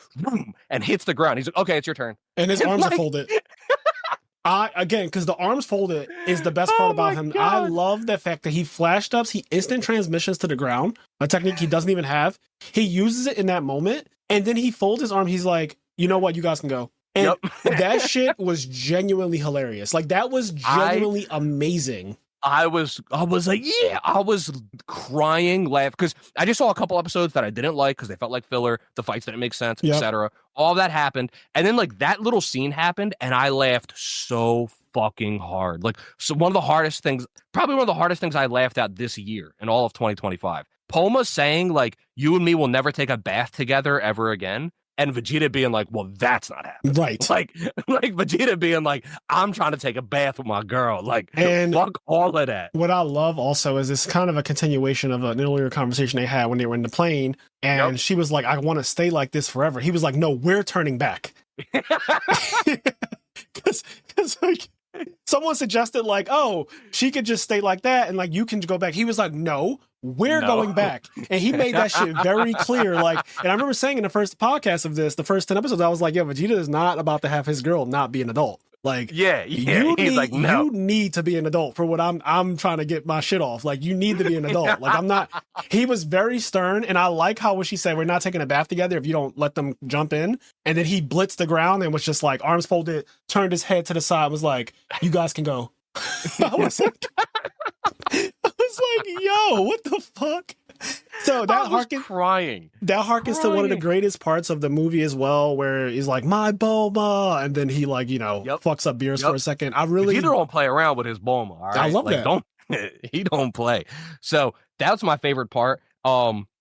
and hits the ground. He's like, "Okay, it's your turn." And his arms are folded. Again, because the arms folded is the best part about him. God. I love the fact that he flash steps. He instant transmissions to the ground, a technique he doesn't even have. He uses it in that moment, and then he folds his arm. He's like, "You know what? You guys can go." And that shit was genuinely hilarious. Like, that was genuinely amazing. I was like, yeah, I was crying, laughing, because I just saw a couple episodes that I didn't like because they felt like filler. The fights didn't make sense, etc. All that happened. And then, like, that little scene happened, and I laughed so fucking hard. Like, so probably one of the hardest things I laughed at this year in all of 2025. Bulma saying, like, you and me will never take a bath together ever again. And Vegeta being like, well, that's not happening. Right. Like Vegeta being like, I'm trying to take a bath with my girl. Like, and fuck all of that. What I love also is it's kind of a continuation of an earlier conversation they had when they were in the plane. And she was like, I want to stay like this forever. He was like, no, we're turning back. Because like, someone suggested like, oh, she could just stay like that and like you can go back. He was like, no, we're going back. And he made that shit very clear. Like, and I remember saying in the first podcast of this, the first 10 episodes, I was like, yeah, Vegeta is not about to have his girl not be an adult. Like, you need to be an adult for what I'm trying to get my shit off. Like, you need to be an adult. Like, I'm not. He was very stern, and I like how when she said we're not taking a bath together if you don't let them jump in. And then he blitzed the ground and was just like arms folded, turned his head to the side, was like, "You guys can go." I was like, yo, what the fuck? So that harkens to one of the greatest parts of the movie as well, where he's like, my Bulma, and then he like, fucks up beers for a second. He don't play around with his Bulma. All right? I love that. He don't play. So that's my favorite part.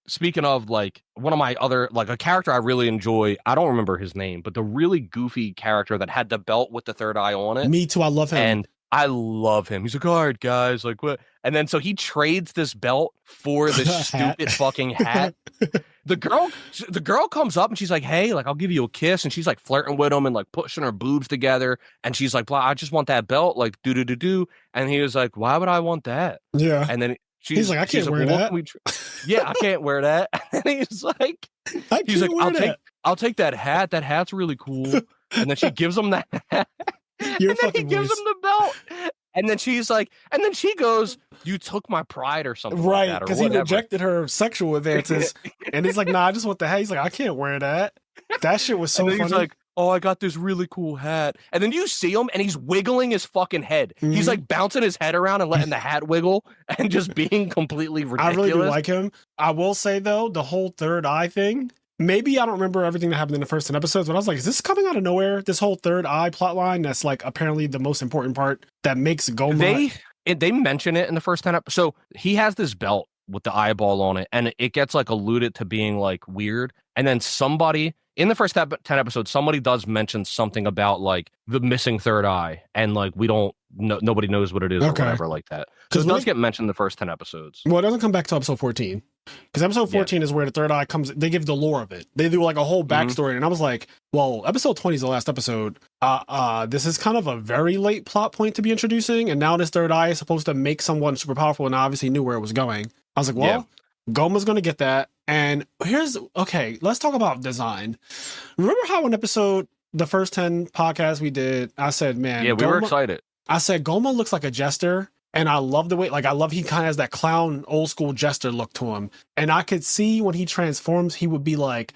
Speaking of like one of my other, like a character I really enjoy, I don't remember his name, but the really goofy character that had the belt with the third eye on it. Me too. I love him. And I love him. He's like, all right, guys, like what? And then so he trades this belt for this stupid fucking hat. The girl comes up and she's like, hey, like I'll give you a kiss, and she's like flirting with him and like pushing her boobs together, and she's like, I just want that belt, like do. And he was like, why would I want that? Yeah. And then he's like, I can't wear that. Yeah, I can't wear that. And he's like, I'll take that hat. That hat's really cool. And then she gives him that hat. And then he gives him the belt. And then she's like, and then she goes, you took my pride or something. Right, like that, because he rejected her sexual advances. And he's like, nah, I just want the hat. He's like, I can't wear that. That shit was so funny. He's like, oh, I got this really cool hat. And then you see him and he's wiggling his fucking head. Mm-hmm. He's like bouncing his head around and letting the hat wiggle and just being completely ridiculous. I really do like him. I will say, though, the whole third eye thing, maybe I don't remember everything that happened in the first 10 episodes, but I was like, is this coming out of nowhere? This whole third eye plot line that's like apparently the most important part that makes Goma. They mention it in the first 10 episodes. So he has this belt with the eyeball on it, and it gets like alluded to being like weird. And then somebody in the first 10 episodes, somebody does mention something about like the missing third eye, and like nobody knows what it is or whatever like that. So it does get mentioned in the first 10 episodes. Well, it doesn't come back to episode 14. Because episode 14 is where the third eye comes. They give the lore of it. They do like a whole backstory. And I was like, well, episode 20 is the last episode. This is kind of a very late plot point to be introducing. And now this third eye is supposed to make someone super powerful. And I obviously knew where it was going. I was like, well, Goma's going to get that. And let's talk about design. Remember how in the first 10 podcasts we did, I said, man. Yeah, we were excited. I said, Goma looks like a jester. And I love the way, like, he kind of has that clown, old school jester look to him. And I could see when he transforms, he would be like,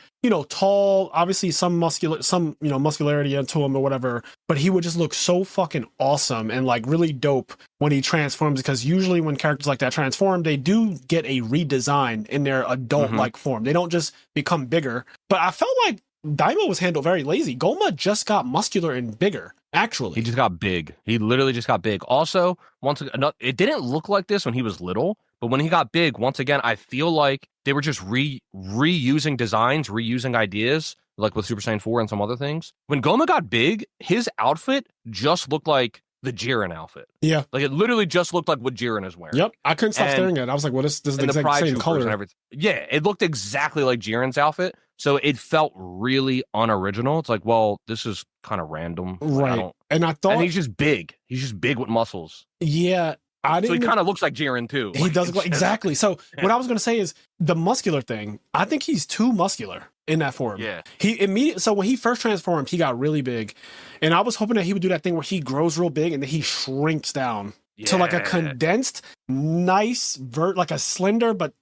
tall, obviously some muscularity into him or whatever. But he would just look so fucking awesome and like really dope when he transforms. Because usually when characters like that transform, they do get a redesign in their adult-like form. They don't just become bigger. But I felt like Daima was handled very lazy. Goma just got muscular and bigger. Actually, he just got big. He literally just got big. Also, once again, it didn't look like this when he was little, But when he got big, once again, I feel like they were just reusing designs, reusing ideas, like with Super Saiyan 4 and some other things. When Goma got big, his outfit just looked like the Jiren outfit. Yeah. Like it literally just looked like what Jiren is wearing. Yep. I couldn't stop staring at it. I was like, well, this is the exact same color. And everything. Yeah, it looked exactly like Jiren's outfit. So it felt really unoriginal. It's like, well, this is kind of random. Right. And I thought... And he's just big. He's just big with muscles. Yeah. So he kind of looks like Jiren too. He does look exactly. So what I was going to say is the muscular thing. I think he's too muscular in that form. Yeah. So when he first transformed, he got really big, and I was hoping that he would do that thing where he grows real big and then he shrinks down to like a condensed, nice like a slender but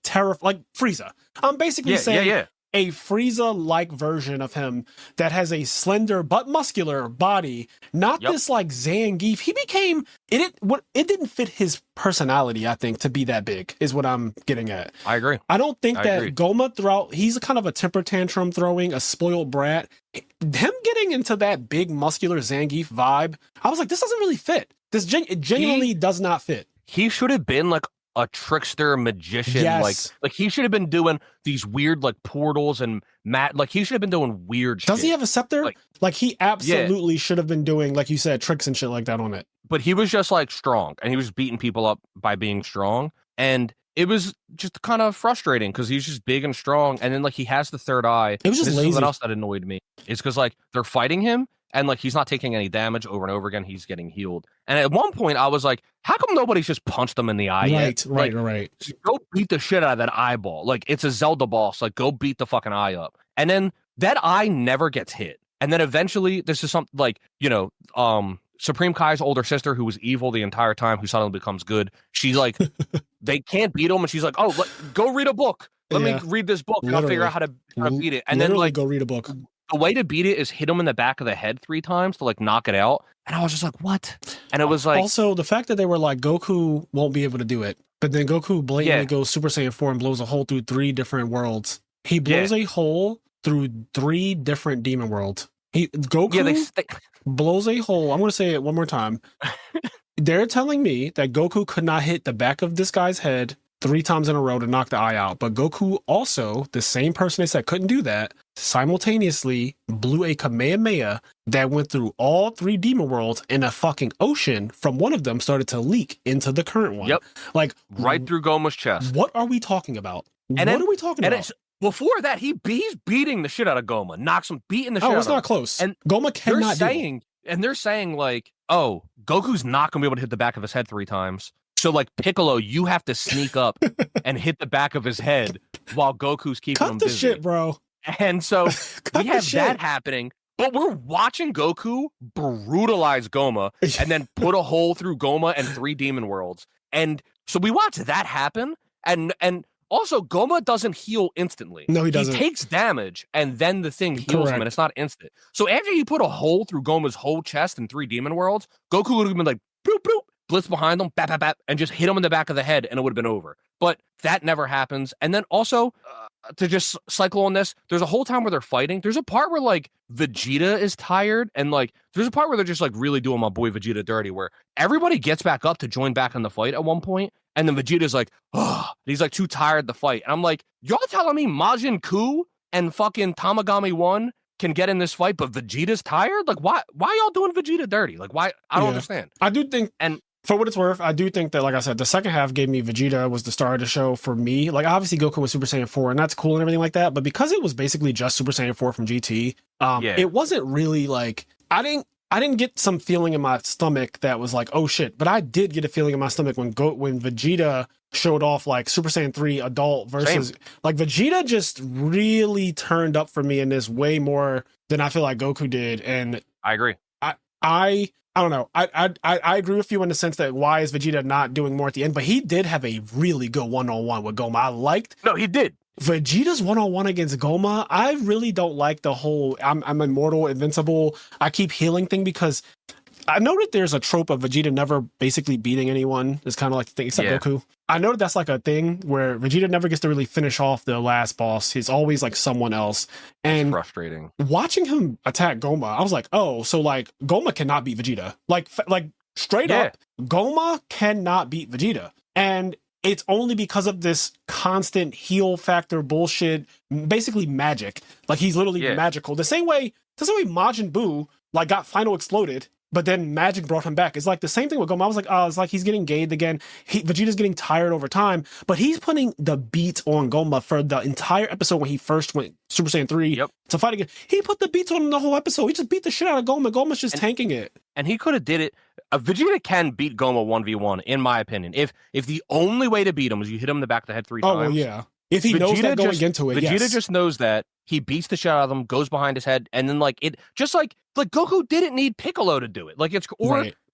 like Frieza. I'm basically saying a Frieza-like version of him that has a slender but muscular body, not this like Zangief. He became it didn't fit his personality, I think, to be that big, is what I'm getting at. I agree. I don't think Goma he's a kind of a temper tantrum throwing, a spoiled brat. Him getting into that big muscular Zangief vibe, I was like, this doesn't really fit. It genuinely does not fit. He should have been like a trickster magician, like he should have been doing these weird like portals and like he should have been doing weird shit. Does he have a scepter? Like he absolutely should have been doing, like you said, tricks and shit like that on it. But he was just like strong, and he was beating people up by being strong, and it was just kind of frustrating because he's just big and strong, and then like he has the third eye. It was just lazy. Something else that annoyed me is because like they're fighting him, and like he's not taking any damage over and over again. He's getting healed. And at one point, I was like, "How come nobody's just punched him in the eye yet?" Right. Go beat the shit out of that eyeball. Like it's a Zelda boss. Like go beat the fucking eye up. And then that eye never gets hit. And then eventually, this is something like Supreme Kai's older sister, who was evil the entire time, who suddenly becomes good. She's like, they can't beat him, and she's like, "Oh, go read a book. Let me read this book, and I'll figure out how to beat it." And then like go read a book. The way to beat it is hit him in the back of the head 3 times to like knock it out. And I was just like, what? And it was like... Also, the fact that they were like, Goku won't be able to do it. But then Goku blatantly goes Super Saiyan 4 and blows a hole through 3 different worlds. He blows a hole through 3 different demon worlds. Goku blows a hole. I'm going to say it one more time. They're telling me that Goku could not hit the back of this guy's head 3 times in a row to knock the eye out. But Goku also, the same person they said couldn't do that, simultaneously blew a Kamehameha that went through all 3 demon worlds, and a fucking ocean from one of them started to leak into the current one. Yep. Like right through Goma's chest. What are we talking about? What are we talking about? Before that, he's beating the shit out of Goma, knocks him, beating the shit out of him. Oh, it's not close. And Goma cannot do it. And they're saying like, oh, Goku's not going to be able to hit the back of his head 3 times. So like Piccolo, you have to sneak up and hit the back of his head while Goku's keeping him busy. Cut the shit, bro. And so we have that happening, but we're watching Goku brutalize Goma and then put a hole through Goma and 3 demon worlds. And so we watch that happen, and also Goma doesn't heal instantly. No, he doesn't. He takes damage, and then the thing heals him, and it's not instant. So after you put a hole through Goma's whole chest in 3 demon worlds, Goku would have been like, boop, boop, blitz behind him, bap, bap, bap, and just hit him in the back of the head, and it would have been over. But that never happens. And then also, to just cycle on this, there's a whole time where they're fighting. There's a part where, like, Vegeta is tired, and, like, there's a part where they're just, like, really doing my boy Vegeta dirty, where everybody gets back up to join back in the fight at one point, and then Vegeta's like, oh, he's, like, too tired to fight. And I'm like, y'all telling me Majin Ku and fucking Tamagami 1 can get in this fight, but Vegeta's tired? Like, why y'all doing Vegeta dirty? Like, why? I don't understand. I do think... And for what it's worth, I do think that, like I said, the second half gave me Vegeta was the star of the show for me. Like, obviously, Goku was Super Saiyan 4, and that's cool and everything like that. But because it was basically just Super Saiyan 4 from GT, it wasn't really like... I didn't get some feeling in my stomach that was like, oh shit. But I did get a feeling in my stomach when Vegeta showed off like Super Saiyan 3 adult versus... Like, Vegeta just really turned up for me in this way more than I feel like Goku did. And I agree. I don't know. I agree with you in the sense that why is Vegeta not doing more at the end? But he did have a really good one-on-one with Goma. I liked... No, he did. Vegeta's one-on-one against Goma. I really don't like the whole I'm immortal, invincible, I keep healing thing, because I know that there's a trope of Vegeta never basically beating anyone. It's kind of like the thing, except Goku. I know that that's like a thing where Vegeta never gets to really finish off the last boss. He's always like someone else. And it's frustrating. Watching him attack Goma, I was like, oh, so like Goma cannot beat Vegeta. Like straight up, Goma cannot beat Vegeta. And it's only because of this constant heal factor bullshit, basically magic. Like he's literally magical. The same way Majin Buu like got final exploded, but then magic brought him back. It's like the same thing with Goma. I was like, oh, it's like he's getting gated again. Vegeta's getting tired over time, but he's putting the beats on Goma for the entire episode when he first went Super Saiyan 3 to fight again. He put the beats on him the whole episode. He just beat the shit out of Goma. Goma's just tanking it. And he could have did it. Vegeta can beat Goma 1v1, in my opinion. If the only way to beat him is you hit him in the back of the head 3 times. Oh, well, yeah. If he knows that going into it, Vegeta just knows that. He beats the shit out of them, goes behind his head, and then like Goku didn't need Piccolo to do it. Like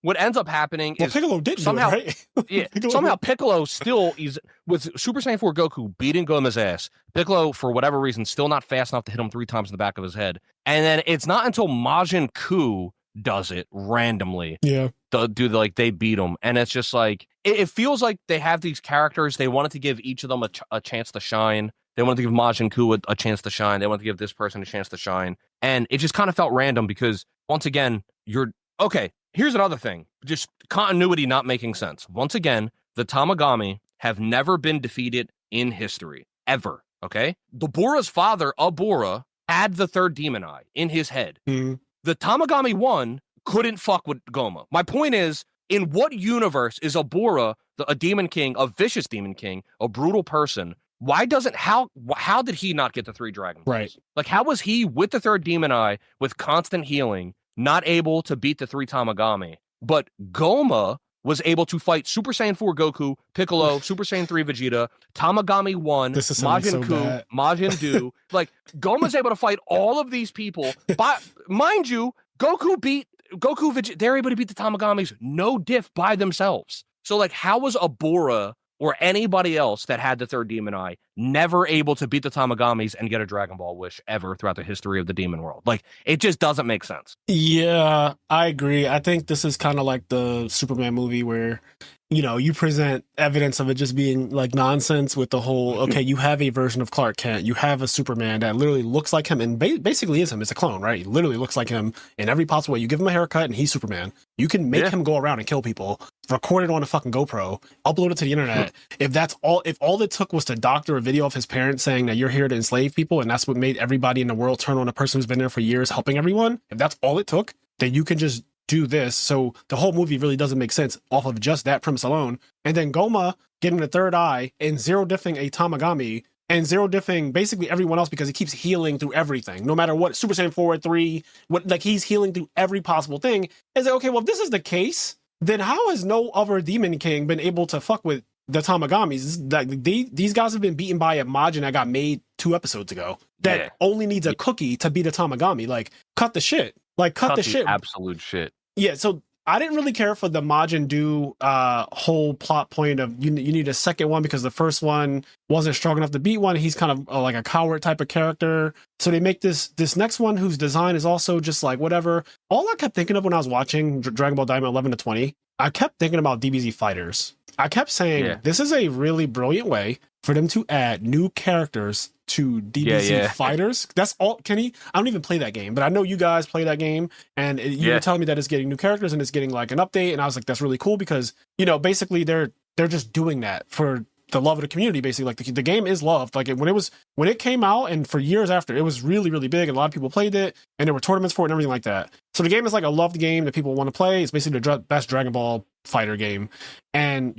what ends up happening is Piccolo did somehow, do it, right? somehow Piccolo still is with Super Saiyan 4 Goku beating Goma's ass. Piccolo, for whatever reason, still not fast enough to hit him 3 times in the back of his head. And then it's not until Majin Ku does it randomly. Yeah. They beat him. And it's just like it feels like they have these characters. They wanted to give each of them a chance to shine. They wanted to give Majin Ku a chance to shine. They wanted to give this person a chance to shine. And it just kind of felt random because, once again, here's another thing. Just continuity not making sense. Once again, the Tamagami have never been defeated in history. Ever. Okay? The Bora's father, Abora, had the 3rd demon eye in his head. Mm. The Tamagami 1 couldn't fuck with Goma. My point is, in what universe is Abora, a demon king, a vicious demon king, a brutal person? How did he not get the 3 Dragon Balls? Right. Like, how was he with the 3rd demon eye with constant healing not able to beat the 3 Tamagami? But Goma was able to fight Super Saiyan 4 Goku, Piccolo, Super Saiyan 3 Vegeta, Tamagami 1, Majin Ku, Majin Du. Like, Goma's able to fight all of these people. But mind you, Goku, Vegeta, they're able to beat the Tamagamis no diff by themselves. So, like, how was Abora or anybody else that had the 3rd demon eye never able to beat the Tamagamis and get a Dragon Ball wish ever throughout the history of the demon world? Like, it just doesn't make sense. Yeah, I agree. I think this is kind of like the Superman movie where, you present evidence of it just being like nonsense with the whole, okay, you have a version of Clark Kent, you have a Superman that literally looks like him and basically is him. It's a clone, right? He literally looks like him in every possible way. You give him a haircut and he's Superman. You can make him go around and kill people, record it on a fucking GoPro, upload it to the internet. If all it took was to doctor a video of his parents saying that you're here to enslave people and that's what made everybody in the world turn on a person who's been there for years helping everyone, if that's all it took, then you can just do this. So the whole movie really doesn't make sense off of just that premise alone. And then Goma getting the 3rd eye and zero diffing a Tamagami and zero diffing basically everyone else because he keeps healing through everything. No matter what, Super Saiyan 4, 3, he's healing through every possible thing. It's like, okay, well, if this is the case, then how has no other Demon King been able to fuck with the Tamagamis? Like, these guys have been beaten by a Majin that got made 2 episodes ago that only needs a cookie to beat a Tamagami. Like, cut the shit. Like, cut the shit. Absolute shit. Yeah, so I didn't really care for the Majin Du whole plot point of you need a second one because the first one wasn't strong enough to beat one. He's kind of like a coward type of character. So they make this next one whose design is also just like whatever. All I kept thinking of when I was watching Dragon Ball Daima 11 to 20, I kept thinking about DBZ Fighters. I kept saying this is a really brilliant way for them to add new characters to DBZ Fighters. That's all. I don't even play that game, but I know you guys play that game, and you were telling me that it's getting new characters and it's getting like an update, and I was like, that's really cool because basically they're just doing that for the love of the community. Basically, like the game is loved. Like when it came out, and for years after, it was really really big, and a lot of people played it, and there were tournaments for it and everything like that. So the game is like a loved game that people want to play. It's basically the best Dragon Ball fighter game, and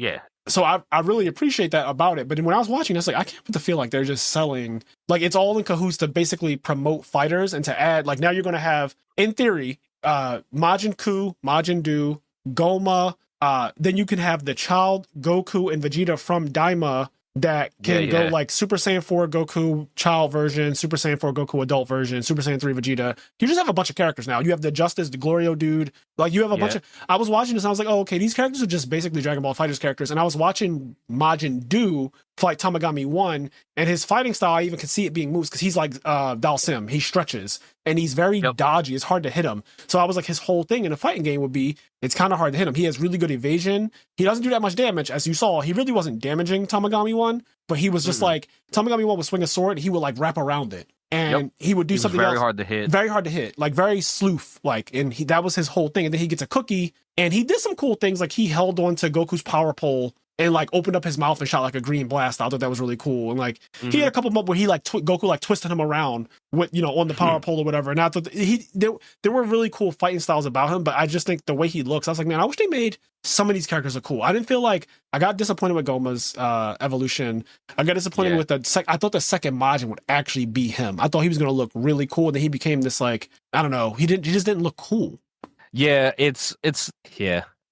so I really appreciate that about it. But when I was watching, it's like I can't put the feel like they're just selling, like it's all in cahoots to basically promote fighters and to add, like now you're going to have, in theory, Majin Ku, Majin Du, Goma. Then you can have the child Goku and Vegeta from Daima that can go like Super Saiyan 4 Goku child version, Super Saiyan 4 Goku adult version, Super Saiyan 3 Vegeta. You just have a bunch of characters now. You have the Justice, the Glorio dude. Like you have a bunch of... I was watching this and I was like, oh, okay, these characters are just basically Dragon Ball FighterZ characters. And I was watching Majin Du fight Tamagami 1, and his fighting style, I even could see it being moves because he's like Dalsim. He stretches and he's very dodgy. It's hard to hit him. So I was like, his whole thing in a fighting game would be, it's kind of hard to hit him. He has really good evasion. He doesn't do that much damage. As you saw, he really wasn't damaging Tamagami 1, but he was just like, Tamagami 1 would swing a sword, he would like wrap around it. And he would do something very else. Hard to hit. Very hard to hit. Like very sleuth. Like, and that was his whole thing. And then he gets a cookie, and he did some cool things. Like he held on to Goku's power pole and like opened up his mouth and shot like a green blast. I thought that was really cool. And like he had a couple moments where he like Goku like twisted him around with, you know, on the power pole or whatever. And I thought there were really cool fighting styles about him, but I just think the way he looks, I was like, man, I wish they made some of these characters are cool. I didn't feel like I got disappointed with Goma's evolution. I got disappointed with I thought the second Majin would actually be him. I thought he was going to look really cool. And then he became this like, I don't know. He just didn't look cool. Yeah, it's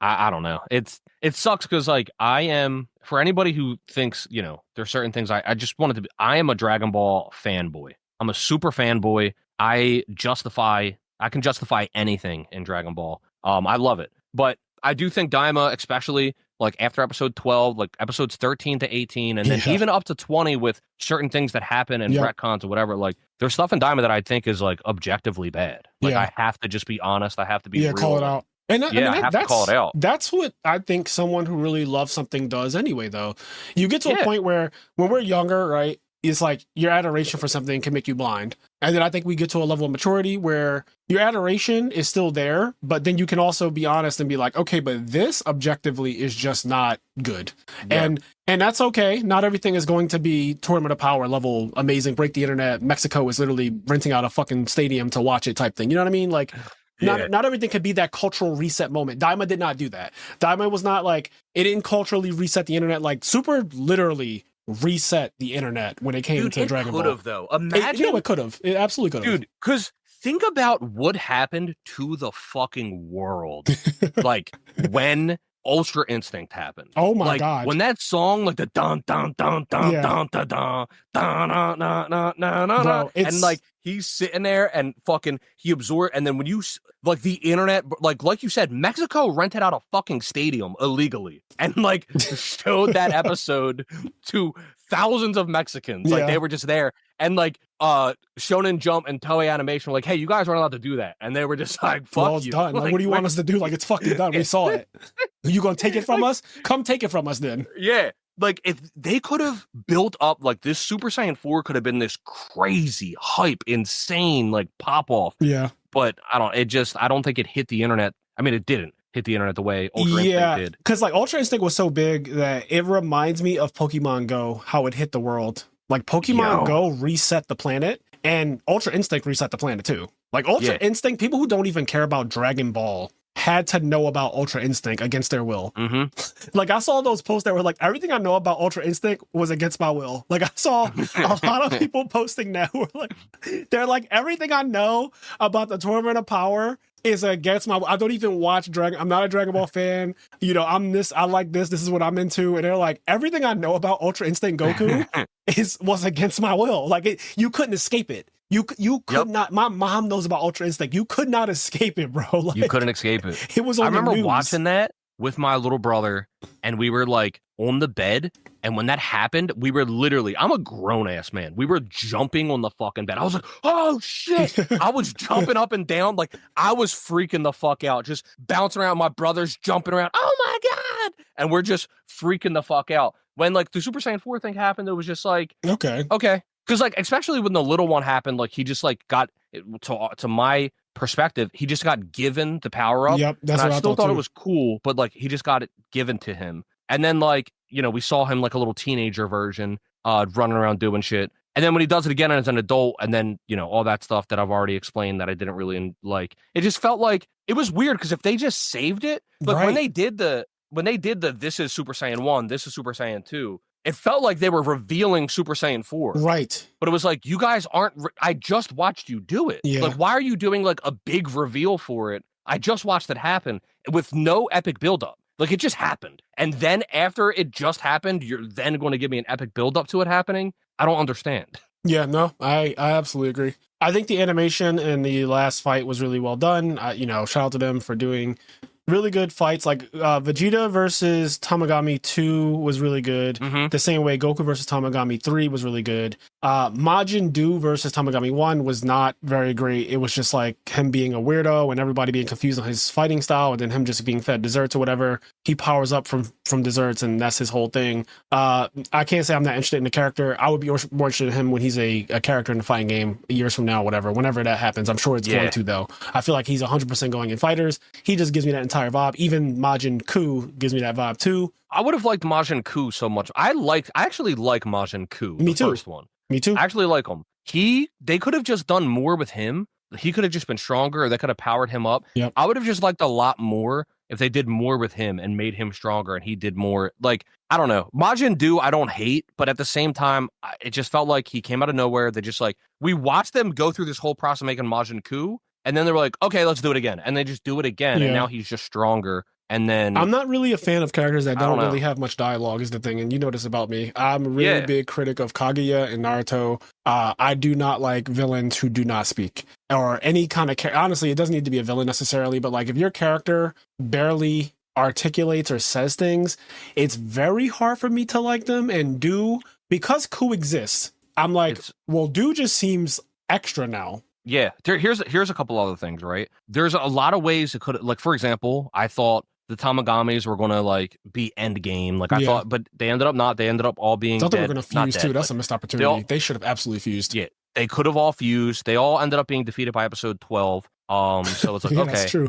I don't know. It sucks because like I am, for anybody who thinks, you know, there's certain things I just wanted to be, I am a Dragon Ball fanboy. I'm a super fanboy. I can justify anything in Dragon Ball. I love it. But I do think Daima, especially like after episode 12, like episodes 13 to 18, and then even up to 20 with certain things that happen and retcons or whatever, like there's stuff in Daima that I think is like objectively bad. Like I have to just be honest. I have to be real. Call it out. And I have to call it out. That's what I think someone who really loves something does anyway, though. You get to a point where when we're younger, right, it's like your adoration for something can make you blind. And then I think we get to a level of maturity where your adoration is still there, but then you can also be honest and be like, okay, but this objectively is just not good. Yeah. And that's okay. Not everything is going to be Tournament of Power level, amazing, break the internet. Mexico is literally renting out a fucking stadium to watch it type thing. You know what I mean? Like, not everything could be that cultural reset moment. Daima did not do that. Daima was not like, it didn't culturally reset the internet. Like, Super literally reset the internet when it came to Dragon Ball. It could have, though. Imagine. It could have. It absolutely could have. Dude, because think about what happened to the fucking world. Like, when Ultra Instinct happened. Oh my god. When that song, like the dun dun dun dun dun dun dun dun dun dun dun dun, and like he's sitting there and fucking he absorbed, and then when you like the internet, like you said, Mexico rented out a fucking stadium illegally and like showed that episode to thousands of Mexicans. Like they were just there, and like Shonen Jump and Toei Animation were like, hey, you guys aren't allowed to do that, and they were just like, fuck it's you. Done. Like, what do you want us to do? Like, it's fucking done. We saw it. You gonna take it from us? Come take it from us then. Yeah. Like, if they could have built up, like, this Super Saiyan 4 could have been this crazy, hype, insane, like, pop-off. Yeah. But I don't think it hit the internet. I mean, it didn't hit the internet the way Ultra Instinct did. Because, like, Ultra Instinct was so big that it reminds me of Pokemon Go, how it hit the world. Like, Pokemon Go reset the planet, and Ultra Instinct reset the planet, too. Like, Ultra Instinct, people who don't even care about Dragon Ball had to know about Ultra Instinct against their will. Mm-hmm. Like, I saw those posts that were like, everything I know about Ultra Instinct was against my will. Like, I saw a lot of people posting now who are like, they're like, everything I know about the Tournament of Power is against my will. I don't even watch I'm not a Dragon Ball fan. You know, I like this is what I'm into. And they're like, everything I know about Ultra Instinct Goku was against my will. Like, you couldn't escape it. You could not. My mom knows about Ultra Instinct. You could not escape it, bro. Like, you couldn't escape it. It was on the news. I remember watching that with my little brother, and we were like on the bed. And when that happened, we were literally, I'm a grown ass man. We were jumping on the fucking bed. I was like, oh shit. I was jumping up and down. Like, I was freaking the fuck out, just bouncing around. My brother's jumping around. Oh my God. And we're just freaking the fuck out. When like the Super Saiyan 4 thing happened, it was just like, okay. Because, like, especially when the little one happened, like, he just, like, got, to my perspective, he just got given the power up. Yep, that's what I still thought it was cool, but, like, he just got it given to him. And then, like, you know, we saw him, like, a little teenager version, running around doing shit. And then when he does it again as an adult, and then, you know, all that stuff that I've already explained that I didn't really like, it just felt like, it was weird, because if they just saved it, but when they did the, this is Super Saiyan 1, this is Super Saiyan 2, it felt like they were revealing Super Saiyan 4. Right. But it was like, you guys aren't... I just watched you do it. Yeah. Like, why are you doing, like, a big reveal for it? I just watched it happen with no epic buildup. Like, it just happened. And then after it just happened, you're then going to give me an epic buildup to it happening? I don't understand. Yeah, no, I absolutely agree. I think the animation in the last fight was really well done. You know, shout out to them for doing really good fights. Like Vegeta versus Tamagami 2 was really good. Mm-hmm. The same way Goku versus Tamagami 3 was really good. Majin Buu versus Tamagami 1 was not very great. It was just like him being a weirdo and everybody being confused on his fighting style, and then him just being fed desserts or whatever. He powers up from desserts, and that's his whole thing. I can't say I'm not interested in the character. I would be more interested in him when he's a character in the fighting game years from now, whatever. Whenever that happens, I'm sure it's going to, though. I feel like he's 100% going in fighters. He just gives me that entire entire vibe. Even Majin Ku gives me that vibe too. I would have liked Majin Ku so much. I actually like Majin Ku, Me the too. first one. Me too. I actually like him. They could have just done more with him. He could have just been stronger, or they could have powered him up. Yep. I would have just liked a lot more if they did more with him and made him stronger and he did more. Like, I don't know. Majin Du, I don't hate, but at the same time, it just felt like he came out of nowhere. They just like, we watched them go through this whole process of making Majin Ku, and then they were like, okay, let's do it again. And they just do it again, and now he's just stronger. And then I'm not really a fan of characters that don't really have much dialogue is the thing. And you know this about me. I'm a really big critic of Kaguya and Naruto. I do not like villains who do not speak or any kind of honestly, it doesn't need to be a villain necessarily, but like if your character barely articulates or says things, it's very hard for me to like them. And because Ku exists, I'm like, well, Du just seems extra now. Yeah. Here's a couple other things, right? There's a lot of ways it could, like, for example, I thought the Tamagamis were going to like be end game. Like I thought, but they ended up not. They ended up all being I thought dead. they were going to fuse too. That's a missed opportunity. They should have absolutely fused. Yeah, they could have all fused. They all ended up being defeated by episode 12. So it's like, okay. That's true.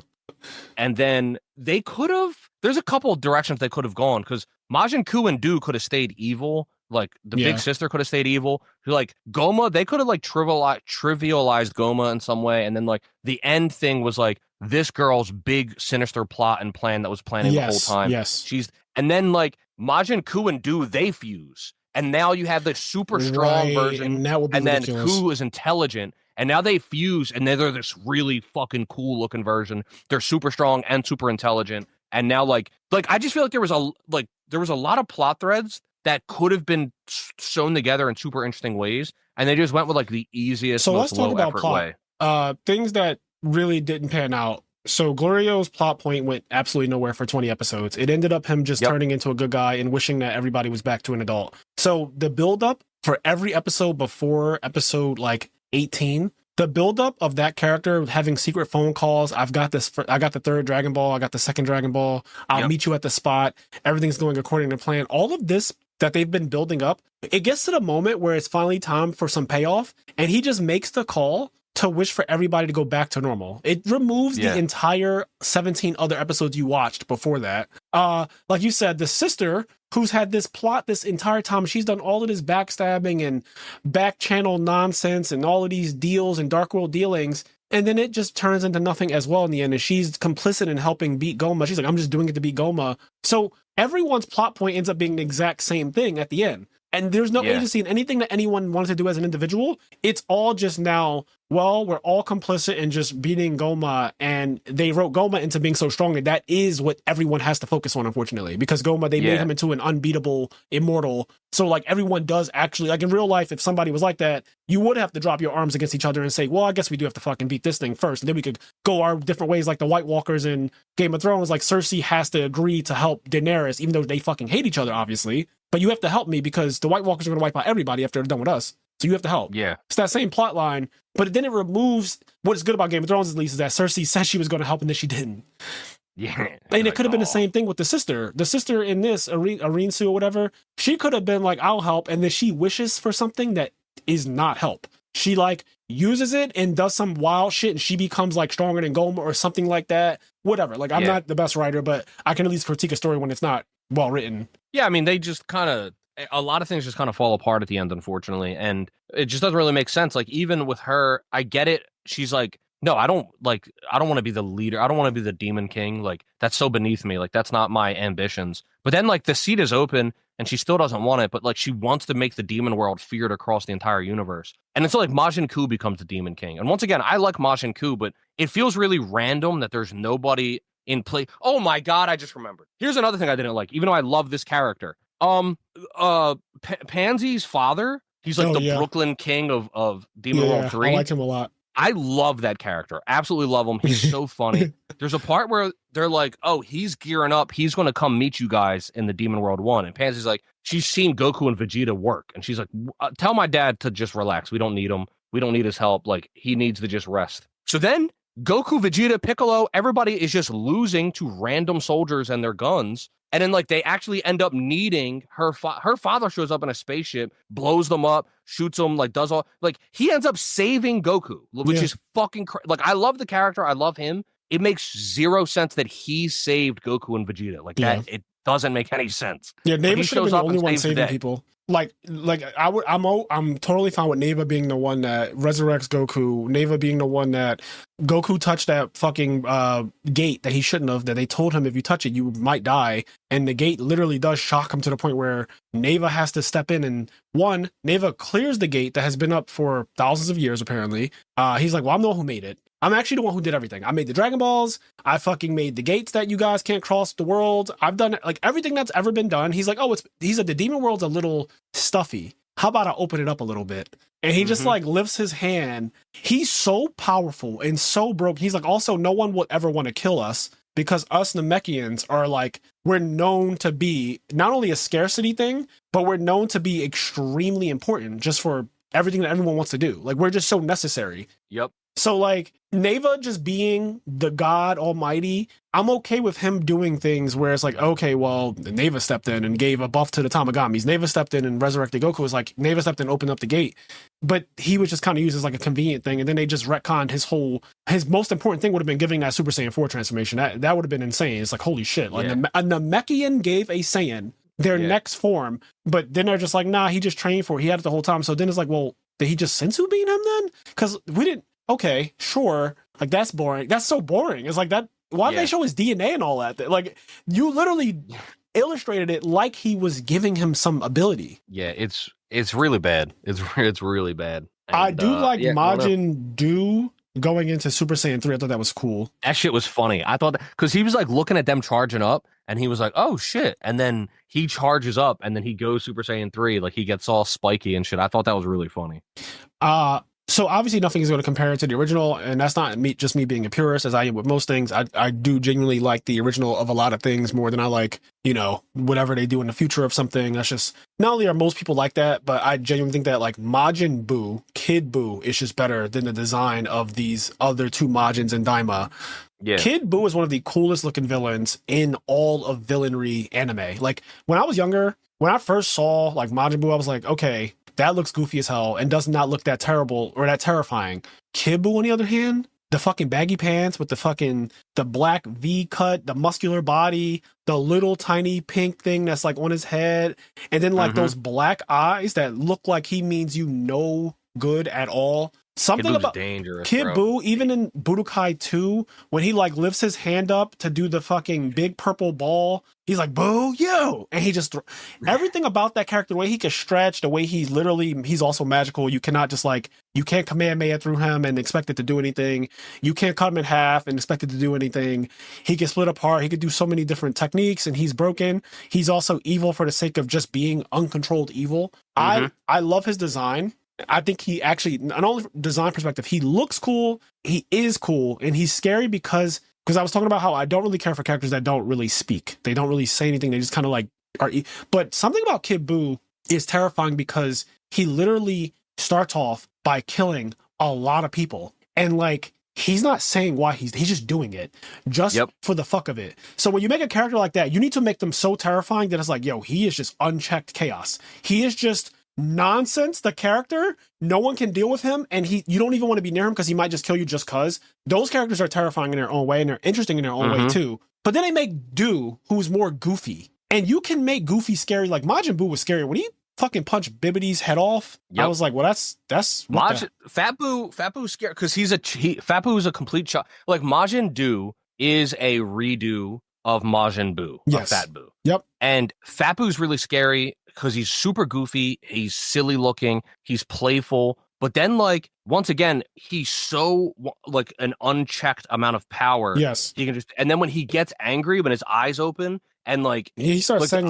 And then they could have, there's a couple of directions they could have gone, because Majin Ku and Du could have stayed evil. Like the big sister could have stayed evil. Like Goma, they could have like trivialized Goma in some way. And then like the end thing was like this girl's big sinister plot and plan that was planning the whole time. Yes. And then like Majin Ku and Du, they fuse. And now you have the super strong version. And then Ku is intelligent. And now they fuse, and they're this really fucking cool looking version. They're super strong and super intelligent. And now like I just feel like there was a lot of plot threads that could have been sewn together in super interesting ways, and they just went with like the easiest, most low effort way. Things that really didn't pan out. So Glorio's plot point went absolutely nowhere for 20 episodes. It ended up him just turning into a good guy and wishing that everybody was back to an adult. So the buildup for every episode before episode like 18, the buildup of that character having secret phone calls. I got the third Dragon Ball. I got the second Dragon Ball. I'll meet you at the spot. Everything's going according to plan. All of this that they've been building up, it gets to the moment where it's finally time for some payoff, and he just makes the call to wish for everybody to go back to normal. It removes the entire 17 other episodes you watched before that. Like you said, the sister who's had this plot this entire time, she's done all of this backstabbing and back channel nonsense and all of these deals and dark world dealings. And then it just turns into nothing as well in the end. And she's complicit in helping beat Goma. She's like, I'm just doing it to beat Goma. So everyone's plot point ends up being the exact same thing at the end. And there's no agency in anything that anyone wants to do as an individual. It's all just now, well, we're all complicit in just beating Goma, and they wrote Goma into being so strong, and that is what everyone has to focus on, unfortunately, because Goma, they made him into an unbeatable immortal. So like everyone does actually, like in real life, if somebody was like that, you would have to drop your arms against each other and say, well, I guess we do have to fucking beat this thing first. And then we could go our different ways, like the White Walkers in Game of Thrones. Like Cersei has to agree to help Daenerys, even though they fucking hate each other, obviously. But you have to help me because the White Walkers are going to wipe out everybody after they're done with us. So you have to help. Yeah. It's that same plot line, but then it removes what is good about Game of Thrones, at least, is that Cersei said she was going to help and then she didn't. Yeah. And it could have been the same thing with the sister. The sister in this, Arinsu or whatever, she could have been like, I'll help. And then she wishes for something that is not help. She like uses it and does some wild shit and she becomes like stronger than Goma or something like that. Whatever. Like I'm not the best writer, but I can at least critique a story when it's not well written. Yeah, I mean, they just kind of, a lot of things just kind of fall apart at the end, unfortunately. And it just doesn't really make sense. Like, even with her, I get it. She's like, no, I don't want to be the leader. I don't want to be the demon king. Like, that's so beneath me. Like, that's not my ambitions. But then, like, the seat is open and she still doesn't want it. But, like, she wants to make the demon world feared across the entire universe. And it's like Majin Ku becomes the demon king. And once again, I like Majin Ku, but it feels really random that there's nobody in play. Oh my God, I just remembered. Here's another thing I didn't like, even though I love this character. Pansy's father, he's like Brooklyn king of Demon World 3. I like him a lot. I love that character. Absolutely love him. He's so funny. There's a part where they're like, oh, he's gearing up. He's going to come meet you guys in the Demon World 1. And Pansy's like, she's seen Goku and Vegeta work. And she's like, tell my dad to just relax. We don't need him. We don't need his help. Like, he needs to just rest. So then Goku, Vegeta, Piccolo, everybody is just losing to random soldiers and their guns. And then, like, they actually end up needing her father shows up in a spaceship, blows them up, shoots them, like, does all, like, he ends up saving Goku, which is fucking like, I love the character. I love him. it makes zero sense that he saved Goku and Vegeta. Like that, it doesn't make any sense. Yeah, Neva should have been the only one saving people. I'm totally fine with Neva being the one that resurrects Goku. Neva being the one that Goku touched that fucking gate that he shouldn't have. That they told him if you touch it, you might die. And the gate literally does shock him to the point where Neva has to step in. And Neva clears the gate that has been up for thousands of years. Apparently, he's like, "Well, I'm the one who made it. I'm actually the one who did everything. I made the Dragon Balls. I fucking made the gates that you guys can't cross the world. I've done like everything that's ever been done." He's like, the demon world's a little stuffy. How about I open it up a little bit? And he just like lifts his hand. He's so powerful and so broken. He's like, also, no one would ever want to kill us because us Namekians are like, we're known to be not only a scarcity thing, but we're known to be extremely important just for everything that everyone wants to do. Like, we're just so necessary. Yep. So like Neva just being the God Almighty, I'm okay with him doing things where it's like, okay, well, Neva stepped in and gave a buff to the Tamagamis. Neva stepped in and resurrected Goku. It's like Neva stepped in and opened up the gate. But he was just kind of used as like a convenient thing. And then they just retconned his most important thing would have been giving that Super Saiyan 4 transformation. That would have been insane. It's like, holy shit. Like a Namekian gave a Saiyan their next form, but then they're just like, nah, he just trained for it. He had it the whole time. So then it's like, well, did he just sensu beam him then? Because we didn't. Okay, sure. Like, that's boring. That's so boring. It's like that. Why did they show his DNA and all that? Like, you literally illustrated it like he was giving him some ability. Yeah, it's really bad. It's really bad. And, I do like Majin Do going into Super Saiyan 3. I thought that was cool. That shit was funny. I thought because he was like looking at them charging up, and he was like, "Oh shit!" And then he charges up, and then he goes Super Saiyan 3. Like he gets all spiky and shit. I thought that was really funny. So obviously nothing is going to compare it to the original, and that's not just me being a purist, as I am with most things. I do genuinely like the original of a lot of things more than I like, whatever they do in the future of something. That's just, not only are most people like that, but I genuinely think that like Majin Buu, Kid Buu, is just better than the design of these other two Majins in Daima. Yeah. Kid Buu is one of the coolest looking villains in all of villainry anime. Like when I was younger, when I first saw like Majin Buu, I was like, okay, that looks goofy as hell and does not look that terrible or that terrifying. Kid Buu, on the other hand, the fucking baggy pants with the black V cut, the muscular body, the little tiny pink thing that's like on his head, and then like those black eyes that look like he means you no good at all. Something about dangerous, Kid Buu, even in Budokai 2, when he like lifts his hand up to do the fucking big purple ball, he's like, "Boo, yo!" And he just everything about that character, the way he can stretch, the way he's also magical. You cannot just like, you can't Kamehameha through him and expect it to do anything. You can't cut him in half and expect it to do anything. He can split apart. He could do so many different techniques, and he's broken. He's also evil for the sake of just being uncontrolled evil. I love his design. I think he actually, not only from design perspective, he looks cool, he is cool, and he's scary because I was talking about how I don't really care for characters that don't really speak. They don't really say anything. They just kind of like are. But something about Kid Buu is terrifying because he literally starts off by killing a lot of people, and like he's not saying why he's just doing it just for the fuck of it. So when you make a character like that, you need to make them so terrifying that it's like, yo, he is just unchecked chaos. He is just nonsense. The character, no one can deal with him, and you don't even want to be near him because he might just kill you just cause. Those characters are terrifying in their own way, and they're interesting in their own way too. But then they make Do, who's more goofy, and you can make Goofy scary. Like Majin Buu was scary when he fucking punched Bibbidi's head off. I was like, well, that's Fat Buu scared because Fat Buu is a complete shot. Like Majin Do is a redo of Majin Buu, of Fat Buu. Yep. And Fat Boo's really scary because he's super goofy, he's silly looking, he's playful, but then like once again, he's so like an unchecked amount of power. Yes. He can just, and then when he gets angry, when his eyes open and like he starts saying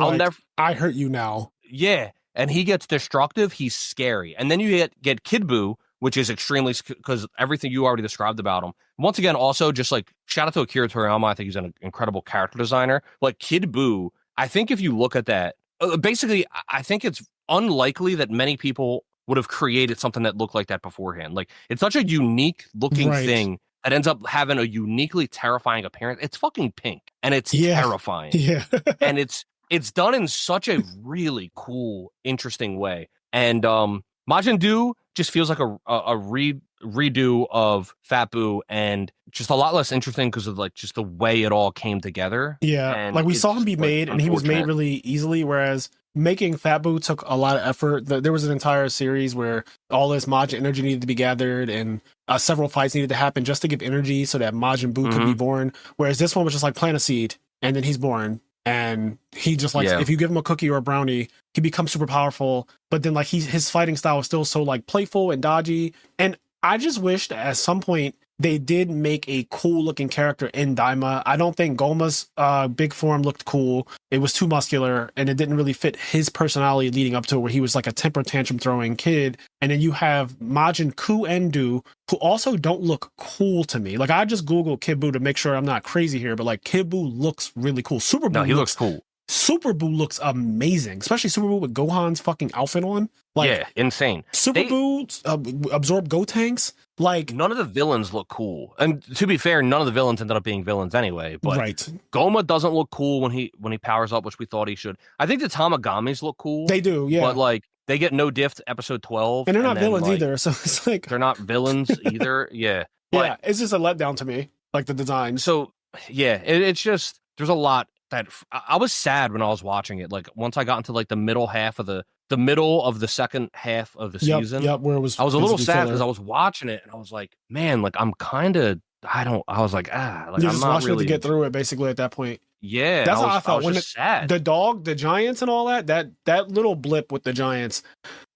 I hurt you now. Yeah. And he gets destructive, he's scary. And then you get Kid Buu, which is extremely, because everything you already described about him. Once again, also just like shout out to Akira Toriyama. I think he's an incredible character designer. Like Kid Buu, I think if you look at that, basically, I think it's unlikely that many people would have created something that looked like that beforehand. Like, it's such a unique looking thing that ends up having a uniquely terrifying appearance. It's fucking pink, and it's terrifying. Yeah. And it's done in such a really cool, interesting way. And Majin Do just feels like a redo of Fat Boo and just a lot less interesting because of like just the way it all came together. Yeah, and like we saw him be made, and he was made really easily, whereas making Fat Boo took a lot of effort. There was an entire series where all this Majin energy needed to be gathered, and several fights needed to happen just to give energy so that Majin Buu could be born. Whereas this one was just like plant a seed, and then he's born. And he just like, if you give him a cookie or a brownie, he becomes super powerful. But then like his fighting style is still so like playful and dodgy. And I just wish that at some point they did make a cool looking character in Daima. I don't think Goma's big form looked cool. It was too muscular, and it didn't really fit his personality leading up to it, where he was like a temper tantrum throwing kid. And then you have Majin Ku and Du, who also don't look cool to me. Like I just Googled Kid Buu to make sure I'm not crazy here, but like Kid Buu looks really cool. Super Buu, he looks cool. Super Buu looks amazing, especially Super Buu with Gohan's fucking outfit on. Like, insane. Super Buu absorb Gotenks. Like none of the villains look cool, and to be fair, none of the villains ended up being villains anyway. But Goma doesn't look cool when he powers up, which we thought he should. I think the Tamagamis look cool. They do, yeah. But like they get no diff to episode 12, and they're not villains either. So it's like they're not villains either. Yeah, but, it's just a letdown to me, like the design. So it's just there's a lot that I was sad when I was watching it. Like once I got into like the middle of the second half of the season, where I was a little sad because I was watching it and I was like, man, like I'm kind of I was like, like you're I'm just not watching really it to get through it basically at that point. Yeah, that's how I felt when sad. The dog, the giants, and all that little blip with the giants.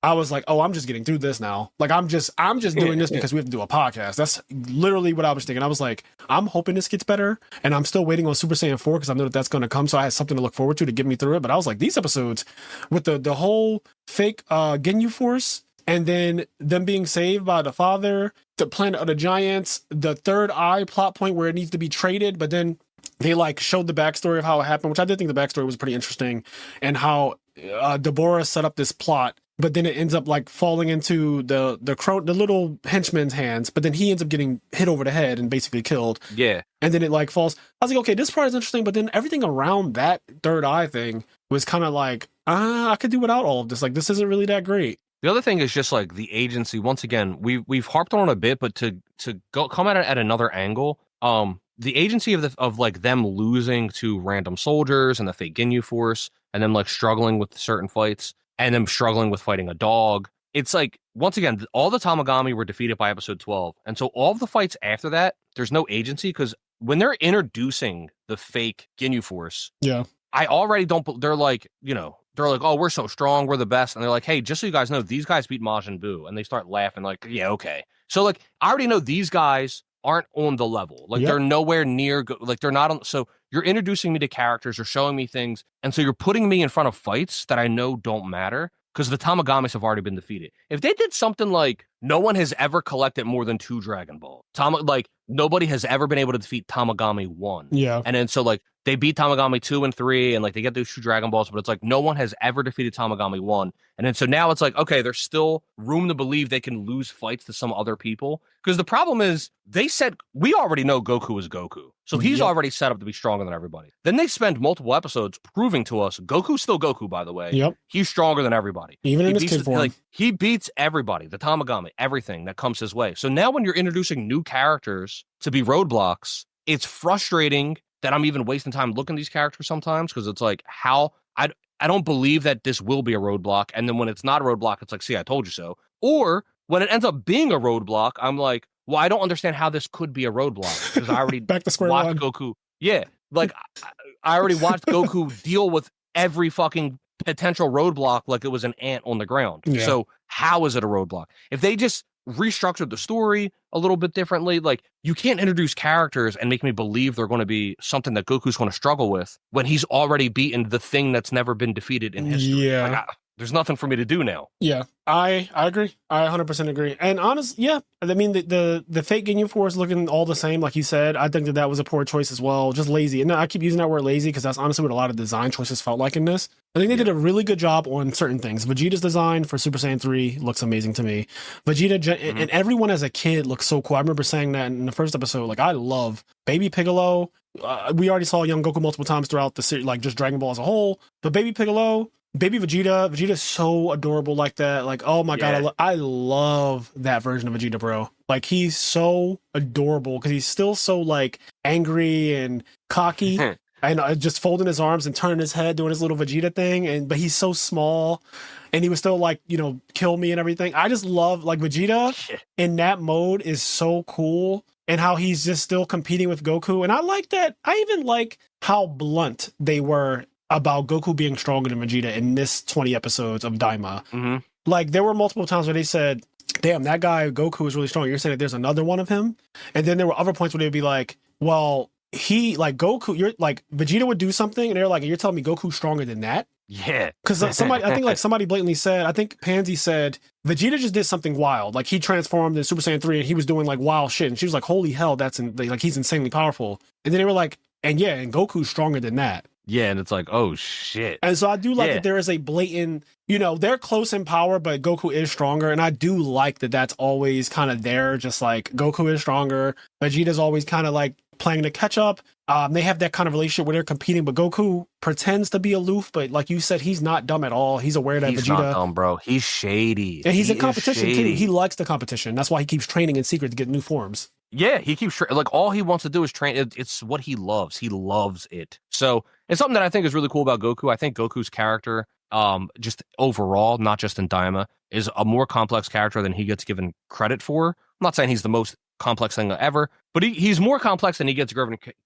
I was like, oh, I'm just getting through this now. Like I'm just doing this because we have to do a podcast. That's literally what I was thinking. I was like, I'm hoping this gets better, and I'm still waiting on Super Saiyan 4 because I know that's going to come. So I had something to look forward to get me through it. But I was like, these episodes with the whole fake Ginyu Force, and then them being saved by the father, the planet of the giants, the third eye plot point where it needs to be traded, but then they like showed the backstory of how it happened, which I did think the backstory was pretty interesting, and how Deborah set up this plot, but then it ends up like falling into the little henchman's hands, but then he ends up getting hit over the head and basically killed. Yeah. And then it like falls. I was like, okay, this part is interesting, but then everything around that third eye thing was kind of like, I could do without all of this. Like, this isn't really that great. The other thing is just like the agency. Once again, we've harped on it a bit, but to come at it at another angle, the agency of like them losing to random soldiers and the fake Ginyu Force, and them like struggling with certain fights, and them struggling with fighting a dog. It's like, once again, all the Tamagami were defeated by episode 12, and so all of the fights after that, there's no agency, because when they're introducing the fake Ginyu Force, I already don't. They're like, they're like, oh, we're so strong, we're the best, and they're like, hey, just so you guys know, these guys beat Majin Buu, and they start laughing like, yeah, okay. So like, I already know these guys aren't on the level. Like they're nowhere near, like they're not on. So you're introducing me to characters, you're showing me things, and so you're putting me in front of fights that I know don't matter because the Tamagamis have already been defeated. If they did something like no one has ever collected more than 2 Dragon Ball, like nobody has ever been able to defeat Tamagami 1. Yeah. And then so like they beat Tamagami 2 and 3, and like they get those 2 Dragon Balls, but it's like no one has ever defeated Tamagami 1. And then so now it's like, okay, there's still room to believe they can lose fights to some other people. Because the problem is, they said, we already know Goku is Goku. So he's already set up to be stronger than everybody. Then they spend multiple episodes proving to us, Goku's still Goku, by the way. Yep. He's stronger than everybody. Even in his kid form. Like, he beats everybody, the Tamagami, everything that comes his way. So now when you're introducing new characters to be roadblocks, it's frustrating that I'm even wasting time looking at these characters sometimes, because it's like, I don't believe that this will be a roadblock. And then when it's not a roadblock, it's like, see, I told you so. Or when it ends up being a roadblock, I'm like, well, I don't understand how this could be a roadblock, because I already back to square watched one. Goku. Yeah, like I already watched Goku deal with every fucking potential roadblock like it was an ant on the ground. Yeah. So how is it a roadblock? If they just restructured the story a little bit differently, like, you can't introduce characters and make me believe they're going to be something that Goku's going to struggle with when he's already beaten the thing that's never been defeated in history. Yeah. Like, there's nothing for me to do now. Yeah, I agree. I 100% agree. And honestly, I mean, the fake Ginyu Force looking all the same, like you said, I think that was a poor choice as well. Just lazy. And I keep using that word lazy because that's honestly what a lot of design choices felt like in this. I think they did a really good job on certain things. Vegeta's design for Super Saiyan 3 looks amazing to me. Vegeta and everyone as a kid looks so cool. I remember saying that in the first episode. Like, I love Baby Piccolo. We already saw young Goku multiple times throughout the series, like just Dragon Ball as a whole. But Baby Piccolo, Baby Vegeta's so adorable like that. Like, oh my God, I love that version of Vegeta, bro. Like, he's so adorable because he's still so like angry and cocky. And just folding his arms and turning his head, doing his little Vegeta thing, but he's so small, and he was still like, kill me and everything. I just love like Vegeta in that mode is so cool, and how he's just still competing with Goku. And I like that. I even like how blunt they were about Goku being stronger than Vegeta in this 20 episodes of Daima. Mm-hmm. Like, there were multiple times where they said, damn, that guy Goku is really strong. You're saying that there's another one of him, and then there were other points where they'd be like, well, he like Goku, you're like Vegeta would do something and they're like, you're telling me Goku's stronger than that? Yeah. Because I think like somebody blatantly said, I think Pansy said Vegeta just did something wild. Like, he transformed in Super Saiyan 3 and he was doing like wild shit. And she was like, holy hell, like he's insanely powerful. And then they were like, and Goku's stronger than that. Yeah, and it's like, oh shit. And so I do like that there is a blatant, they're close in power, but Goku is stronger. And I do like that that's always kind of there, just like Goku is stronger. Vegeta's always kind of like playing to catch up. They have that kind of relationship where they're competing, but Goku pretends to be aloof, but like you said, he's not dumb at all. He's aware that he's Vegeta... not dumb, bro. He's shady. And he's in competition too. He likes the competition. That's why he keeps training in secret to get new forms. Yeah, he keeps like all he wants to do is train. It's what he loves. He loves it. So it's something that I think is really cool about Goku. I think Goku's character, just overall, not just in Daima, is a more complex character than he gets given credit for. I'm not saying he's the most complex thing ever, but he's more complex than he gets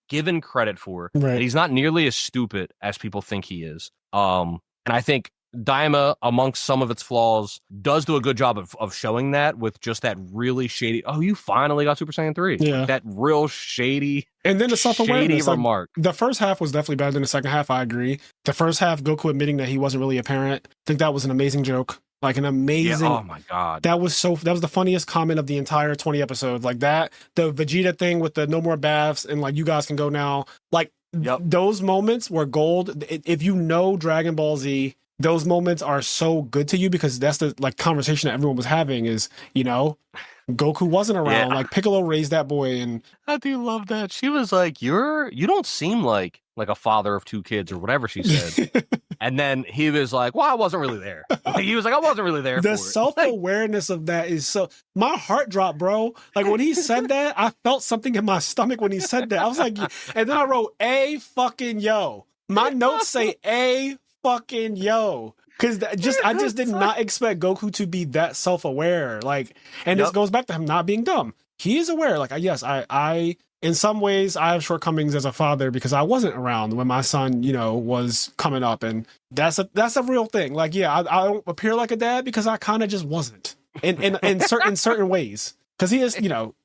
given credit for. Right. And he's not nearly as stupid as people think he is. And I think Daima, amongst some of its flaws, does do a good job of showing that with just that really shady, oh, you finally got Super Saiyan 3. Yeah. That real shady, and then the self-awareness remark. Like, the first half was definitely better than the second half, I agree. The first half, Goku admitting that he wasn't really a parent, I think that was an amazing joke. Like, an amazing... Yeah, oh my God. That was the funniest comment of the entire 20 episodes. Like that, the Vegeta thing with the no more baths and like, you guys can go now. Like, those moments were gold. If you know Dragon Ball Z, those moments are so good to you because that's the like conversation that everyone was having is, Goku wasn't around. Like, Piccolo raised that boy, and I do love that. She was like, you don't seem like a father of two kids or whatever she said. And then he was like, well, I wasn't really there. He was like, I wasn't really there. The self-awareness of that is so... My heart dropped, bro. Like, when he said that, I felt something in my stomach when he said that. I was like... And then I wrote, A fucking yo. My notes say, A fucking yo. Because I just did not expect Goku to be that self-aware. Like, and this goes back to him not being dumb. He is aware. Like, yes, I in some ways, I have shortcomings as a father because I wasn't around when my son, was coming up, and that's a real thing. Like, I don't appear like a dad because I kind of just wasn't in certain ways. Because he is,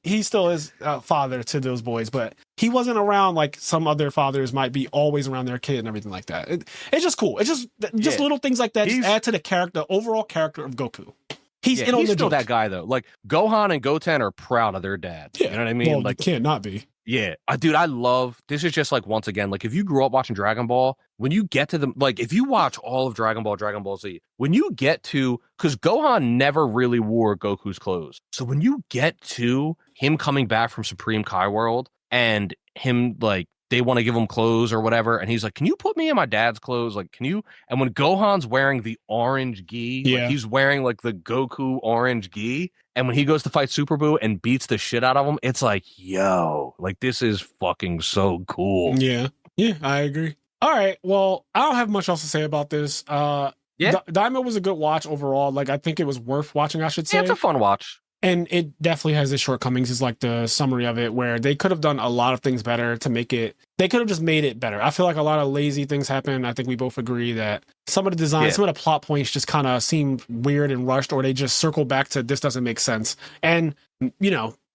he still is a father to those boys, but he wasn't around like some other fathers might be always around their kid and everything like that. It's just cool. It's just little things like that just add to the overall character of Goku. He's still that guy though. Like, Gohan and Goten are proud of their dad. Yeah. You know what I mean? Well, like, you can't not be. Yeah, dude, I love this. Is just like, once again, like, if you grew up watching Dragon Ball, when you get to like, if you watch all of Dragon Ball Z, when you get to, because Gohan never really wore Goku's clothes, so when you get to him coming back from Supreme Kai World and him like, they want to give him clothes or whatever, and he's like, can you put me in my dad's clothes? Like, can you? And when Gohan's wearing the orange gi, like, he's wearing like the Goku orange gi, and when he goes to fight Super Buu and beats the shit out of him, it's like, yo, like, this is fucking so cool. Yeah, I agree. All right, well, I don't have much else to say about this. Daima was a good watch overall. Like, I think it was worth watching, I should say. Yeah, it's a fun watch. And it definitely has its shortcomings, is like the summary of it, where they could have done a lot of things better to make it. They could have just made it better. I feel like a lot of lazy things happen. I think we both agree that some of the designs, some of the plot points just kind of seem weird and rushed, or they just circle back to this doesn't make sense. And,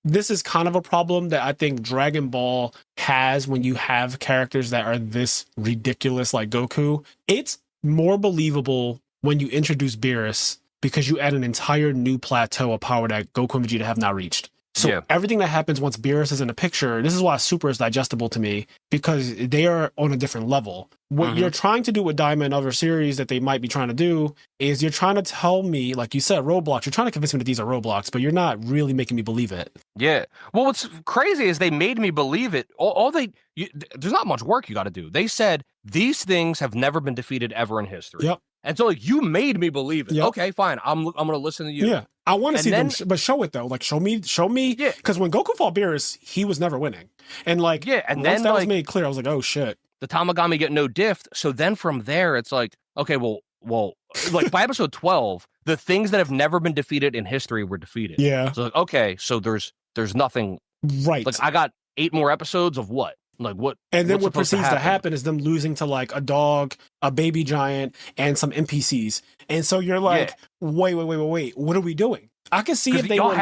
this is kind of a problem that I think Dragon Ball has when you have characters that are this ridiculous like Goku. It's more believable when you introduce Beerus, because you add an entire new plateau of power that Goku and Vegeta have not reached. So everything that happens once Beerus is in the picture, this is why Super is digestible to me, because they are on a different level. What you're trying to do with Daima and other series that they might be trying to do is you're trying to tell me, like you said, Roblox. You're trying to convince me that these are Roblox, but you're not really making me believe it. Yeah. Well, what's crazy is they made me believe it. There's not much work you got to do. They said these things have never been defeated ever in history. Yep. And so like you made me believe it. Yep. Okay, fine. I'm gonna listen to you. Yeah, I want to see them, but show it though. Like show me. Yeah. Because when Goku fought Beerus, he was never winning, and like and once then that was made clear, I was like, oh shit. The Tamagami get no diff. So then from there, it's like, okay, well, like by episode 12, the things that have never been defeated in history were defeated. Yeah. So like, okay, so there's nothing. Right. Like I got 8 more episodes of what? Like what? And then what proceeds to happen is them losing to like a dog, a baby giant, and some NPCs. And so you're like, wait, what are we doing? I could see if they were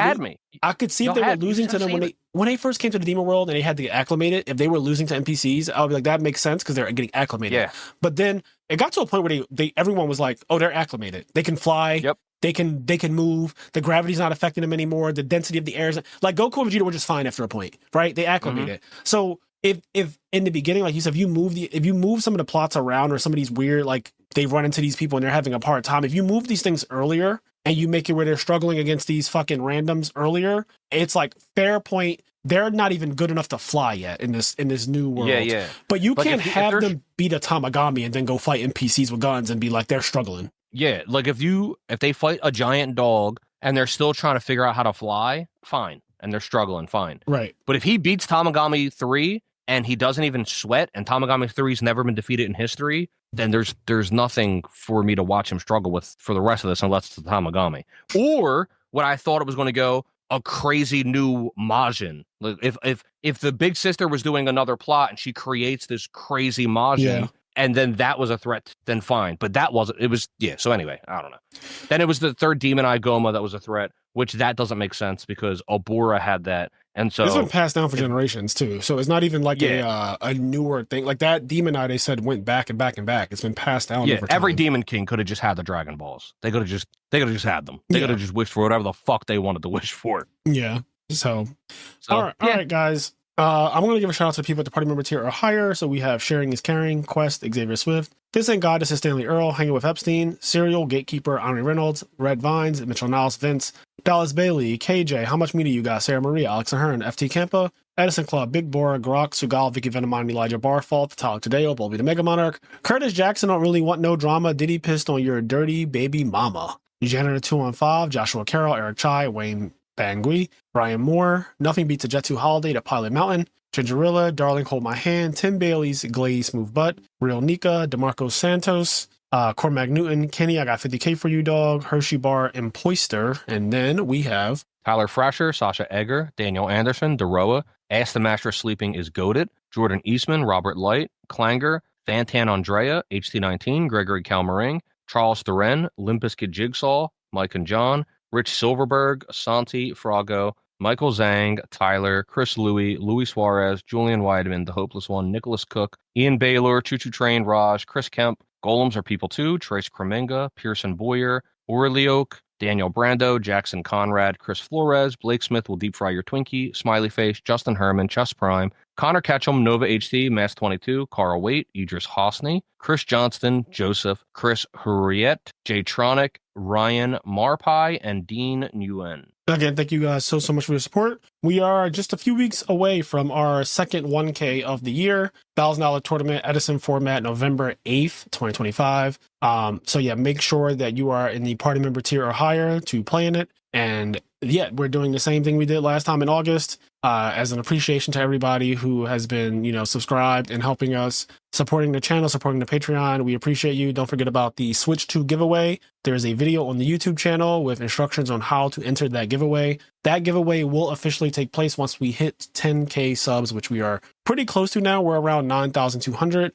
I could see if they were losing to them when they first came to the Demon World and they had to get acclimated. If they were losing to NPCs, I would be like, that makes sense because they're getting acclimated. Yeah. But then it got to a point where everyone was like, oh, they're acclimated. They can fly. Yep. They can move. The gravity's not affecting them anymore. The density of the air is like Goku and Vegeta were just fine after a point, right? They acclimated. So if in the beginning, like you said, if you move some of the plots around or some of these weird, like they run into these people and they're having a hard time, if you move these things earlier and you make it where they're struggling against these fucking randoms earlier, it's like fair point. They're not even good enough to fly yet in this new world. Yeah. But you can't have them beat a Tamagami and then go fight NPCs with guns and be like they're struggling. Yeah, like if they fight a giant dog and they're still trying to figure out how to fly, fine. And they're struggling, fine. Right. But if he beats Tamagami 3 and he doesn't even sweat and Tamagami 3's never been defeated in history, then there's nothing for me to watch him struggle with for the rest of this unless it's the Tamagami. Or what I thought it was going to go, a crazy new Majin. Like if the big sister was doing another plot and she creates this crazy Majin, and then that was a threat, then fine. But that wasn't. It was So anyway, I don't know. Then it was the third Demon Eye Goma that was a threat, which that doesn't make sense because Obora had that, and so it's been passed down for generations too. So it's not even like a newer thing. Like that Demon Eye they said went back and back and back. It's been passed down. Over time. Every Demon King could have just had the Dragon Balls. They could have just had them. They could have just wished for whatever the fuck they wanted to wish for. Yeah. So all right, guys. I'm going to give a shout out to the people at the party member tier or higher. So we have Sharing is Caring, Quest, Xavier Swift, This Ain't God, This is Stanley Earl, Hanging with Epstein, Serial, Gatekeeper, Henri Reynolds, Red Vines, Mitchell Niles, Vince, Dallas Bailey, KJ, How Much Media You Got, Sarah Maria, Alex Ahern, FT Campa, Edison Club, Big Bora, Grok, Sugal, Vicky Venomon, Elijah Barfault, Vitalik Tadeo, Bolby the Mega Monarch, Curtis Jackson, Don't Really Want No Drama, Diddy Pissed on Your Dirty Baby Mama, Janitor 215, Joshua Carroll, Eric Chai, Wayne Bangui, Brian Moore, Nothing Beats a Jet 2 Holiday to Pilot Mountain, Gingerilla, Darling Hold My Hand, Tim Bailey's Glaze Smooth Butt, Real Nika, DeMarco Santos, Cormac Newton, Kenny, I Got 50K For You Dog, Hershey Bar, and Poister. And then we have Tyler Frasher, Sasha Egger, Daniel Anderson, Deroa, Ask the Master Sleeping is Goated, Jordan Eastman, Robert Light, Clanger, Fantan Andrea, HT19, Gregory Calmering, Charles Thuren, Limpus Kid Jigsaw, Mike and John, Rich Silverberg, Asante, Frago, Michael Zhang, Tyler, Chris Louie, Luis Suarez, Julian Weidman, The Hopeless One, Nicholas Cook, Ian Baylor, Choo Choo Train, Raj, Chris Kemp, Golems Are People Too, Trace Kremenga, Pearson Boyer, Orlioke, Daniel Brando, Jackson Conrad, Chris Flores, Blake Smith Will Deep Fry Your Twinkie, Smiley Face, Justin Herman, Chess Prime, Connor Ketchum, Nova HT, Mass 22, Carl Waite, Idris Hosney, Chris Johnston, Joseph, Chris Hurriet, Jay Tronic, Ryan Marpai, and Dean Nguyen. Again, thank you guys so much for your support. We are just a few weeks away from our second 1K of the year, $1,000 tournament, Edison format, November 8th, 2025. So yeah, make sure that you are in the party member tier or higher to play in it. And yeah, we're doing the same thing we did last time in August, as an appreciation to everybody who has been, subscribed and helping us, supporting the channel, supporting the Patreon. We appreciate you. Don't forget about the Switch 2 giveaway. There's a video on the YouTube channel with instructions on how to enter that giveaway. That giveaway will officially take place once we hit 10K subs, which we are pretty close to now. We're around 9,200.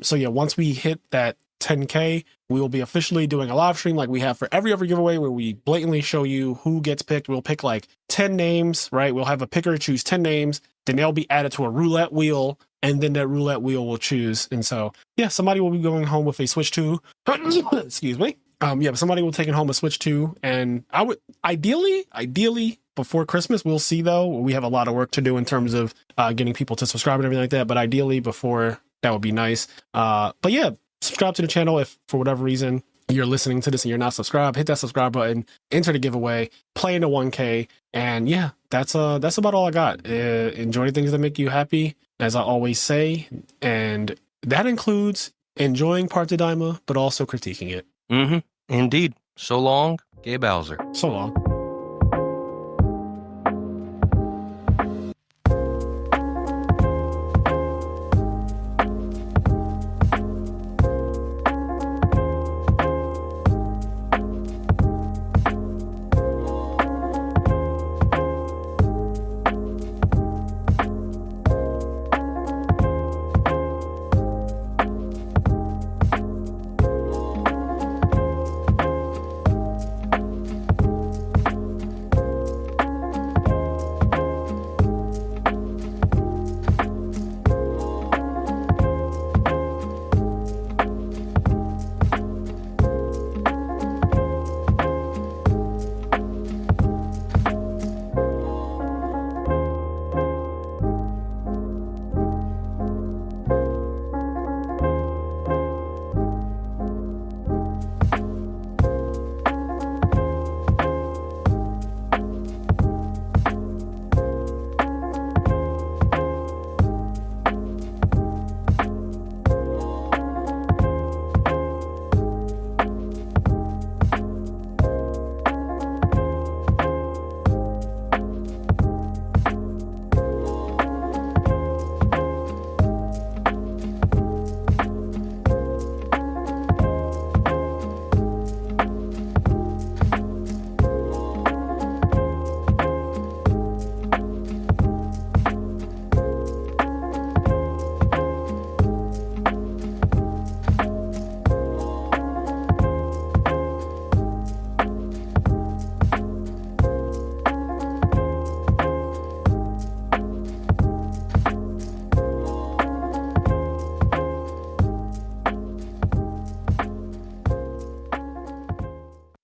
So yeah, once we hit that 10K, we will be officially doing a live stream like we have for every other giveaway where we blatantly show you who gets picked. We'll pick like 10 names, right? We'll have a picker choose 10 names, then they'll be added to a roulette wheel, and then that roulette wheel will choose. And so, yeah, somebody will be going home with a Switch 2. Excuse me. But somebody will take it home a Switch 2. And I would ideally before Christmas, we'll see though. We have a lot of work to do in terms of getting people to subscribe and everything like that. But ideally before, that would be nice. But yeah, subscribe to the channel if for whatever reason you're listening to this and you're not subscribed. Hit that subscribe button, enter the giveaway, play into 1K, and yeah, that's about all I got. Enjoy things that make you happy, as I always say, and that includes enjoying Part of Daima, but also critiquing it. Mm-hmm. Indeed. So long, Gay Bowser. So long.